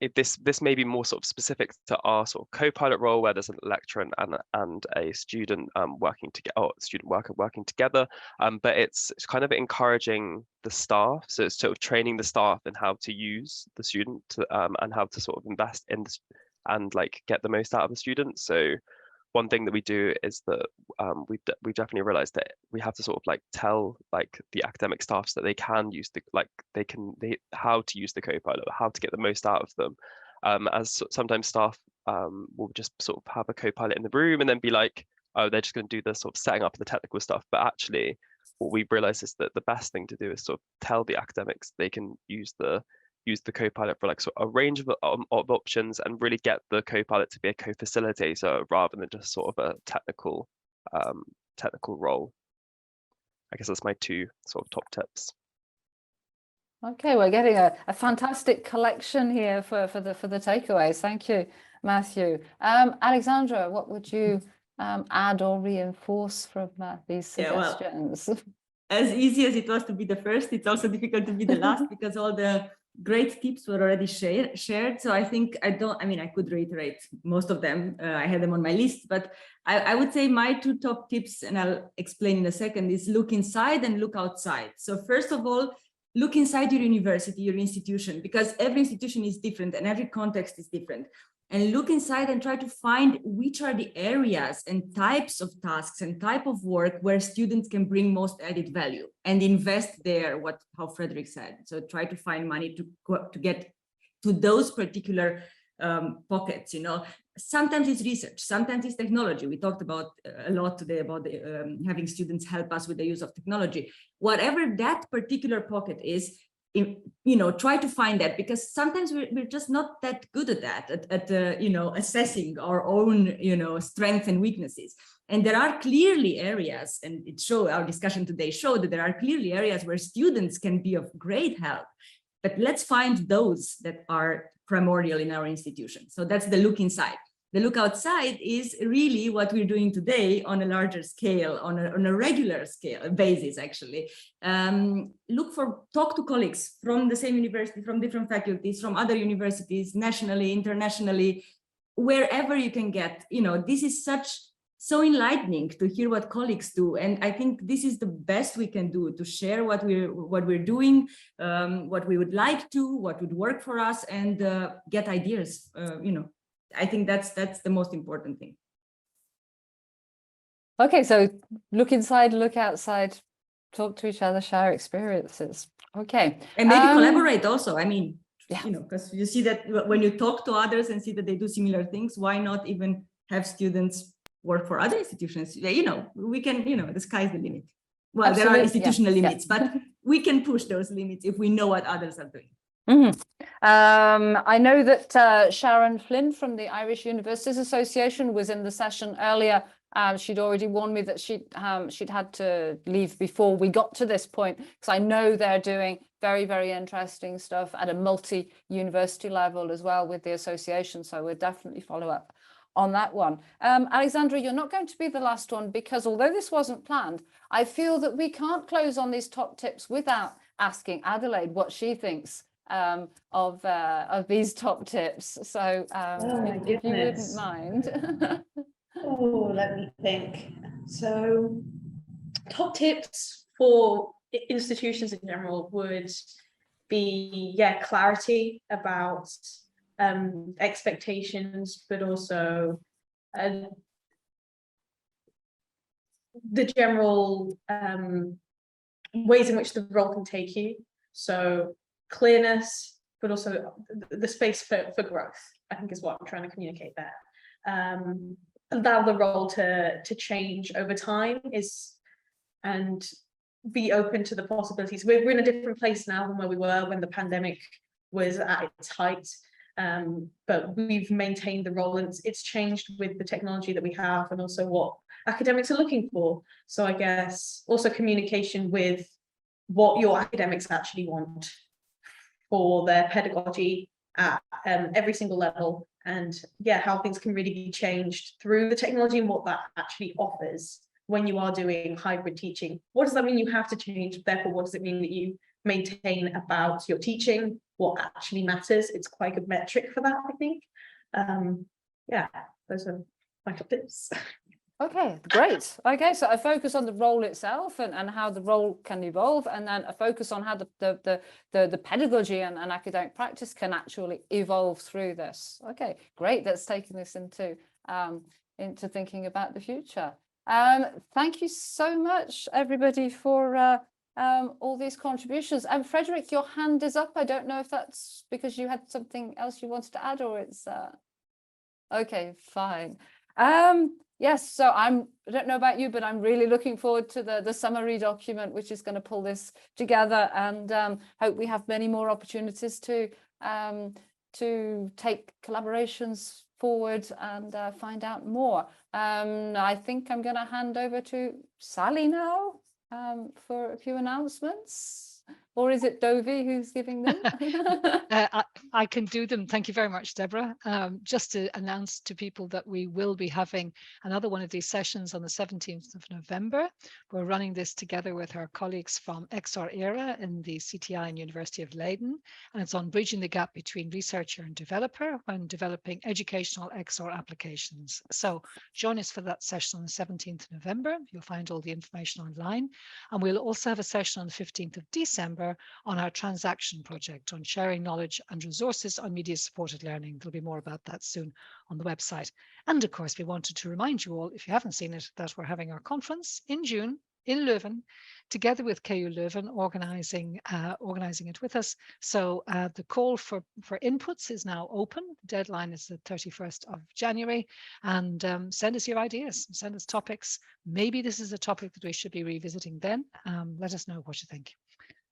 if this may be more sort of specific to our sort of co-pilot role, where there's a lecturer and a student working together, or student worker working together, but it's kind of encouraging the staff. So it's sort of training the staff in how to use the student and how to sort of invest in and like get the most out of the student. So one thing that we do is that we've definitely realized that we have to sort of like tell like the academic staff so that they can use how to use the co-pilot, how to get the most out of them. As sometimes staff will just sort of have a co-pilot in the room and then be like, oh, they're just going to do the sort of setting up the technical stuff. But actually, what we've realized is that the best thing to do is sort of tell the academics they can use the co-pilot for like sort of a range of options and really get the co-pilot to be a co-facilitator rather than just sort of a technical role. I guess that's my two sort of top tips. Okay, we're getting a fantastic collection here for the takeaways. Thank you, Matthew. Alexandra, what would you add or reinforce from these suggestions? Yeah, well, as easy as it was to be the first, it's also difficult to be the last because all the great tips were already shared. So I think I could reiterate most of them. I had them on my list, but I would say my two top tips, and I'll explain in a second, is look inside and look outside. So first of all, look inside your university, your institution, because every institution is different and every context is different. And look inside and try to find which are the areas and types of tasks and type of work where students can bring most added value and invest there, how Frederik said. So try to find money to get to those particular pockets, Sometimes it's research, sometimes it's technology. We talked about a lot today about having students help us with the use of technology. Whatever that particular pocket is, try to find that, because sometimes we're just not that good at that, at assessing our own, strengths and weaknesses. And there are clearly areas, and our discussion today showed that there are clearly areas where students can be of great help. But let's find those that are primordial in our institution. So that's the look inside. The look outside is really what we're doing today on a larger scale, on a regular scale basis, actually. Talk to colleagues from the same university, from different faculties, from other universities, nationally, internationally, wherever you can get. This is so enlightening to hear what colleagues do, and I think this is the best we can do, to share what we're doing, what we would like to, what would work for us, and get ideas. I think that's the most important thing. Okay, so look inside, look outside, talk to each other, share experiences. Okay, and maybe collaborate also. Yeah. Because you see that when you talk to others and see that they do similar things, why not even have students work for other institutions? We can, the sky's the limit. Well, absolutely. There are institutional limits, but we can push those limits if we know what others are doing. Mm-hmm. I know that Sharon Flynn from the Irish Universities Association was in the session earlier. She'd already warned me that she'd had to leave before we got to this point, because I know they're doing very, very interesting stuff at a multi-university level as well with the association. So we'll definitely follow up on that one. Alexandra, you're not going to be the last one, because although this wasn't planned, I feel that we can't close on these top tips without asking Adelaide what she thinks of these top tips. So if you wouldn't mind. Oh, let me think. So top tips for institutions in general would be, clarity about expectations, but also the general ways in which the role can take you. So clearness, but also the space for growth, I think is what I'm trying to communicate there. Allow the role to change over time and be open to the possibilities. We're in a different place now than where we were when the pandemic was at its height. But we've maintained the role, and it's changed with the technology that we have and also what academics are looking for. So I guess also communication with what your academics actually want for their pedagogy at every single level, and yeah, how things can really be changed through the technology and what that actually offers when you are doing hybrid teaching. What does that mean you have to change? Therefore, what does it mean that you maintain about your teaching? What actually matters? It's quite a good metric for that, I think. Yeah, those are my tips. Okay, great. Okay, so I focus on the role itself and how the role can evolve, and then I focus on how the pedagogy and academic practice can actually evolve through this. Okay, great. That's taking this into thinking about the future. Thank you so much, everybody, for all these contributions. And Frederik, your hand is up. I don't know if that's because you had something else you wanted to add, or it's okay, fine. Yes, so I don't know about you, but I'm really looking forward to the summary document, which is going to pull this together, and hope we have many more opportunities to take collaborations forward and find out more. I think I'm going to hand over to Sally now for a few announcements. Or is it Dovi who's giving them? I can do them. Thank you very much, Deborah. Just to announce to people that we will be having another one of these sessions on the 17th of November. We're running this together with our colleagues from XR ERA in the CTI and University of Leiden. And it's on bridging the gap between researcher and developer when developing educational XR applications. So join us for that session on the 17th of November. You'll find all the information online. And we'll also have a session on the 15th of December on our transaction project on sharing knowledge and resources on media supported learning. There'll be more about that soon on the website. And of course, we wanted to remind you all, if you haven't seen it, that we're having our conference in June in Leuven, together with KU Leuven, organising it with us. So the call for inputs is now open. The deadline is the 31st of January. And send us your ideas, send us topics. Maybe this is a topic that we should be revisiting then. Let us know what you think.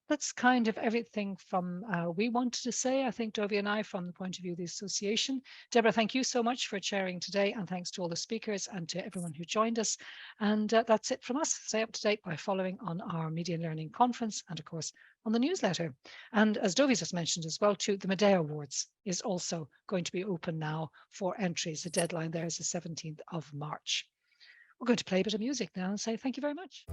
That's kind of everything from we wanted to say, I think, Dovi and I, from the point of view of the association. Deborah, thank you so much for chairing today, and thanks to all the speakers and to everyone who joined us. And that's it from us. Stay up to date by following on our Media and Learning conference and, of course, on the newsletter. And as Dovi just mentioned as well, too, the Medea Awards is also going to be open now for entries. The deadline there is the 17th of March. We're going to play a bit of music now and say thank you very much.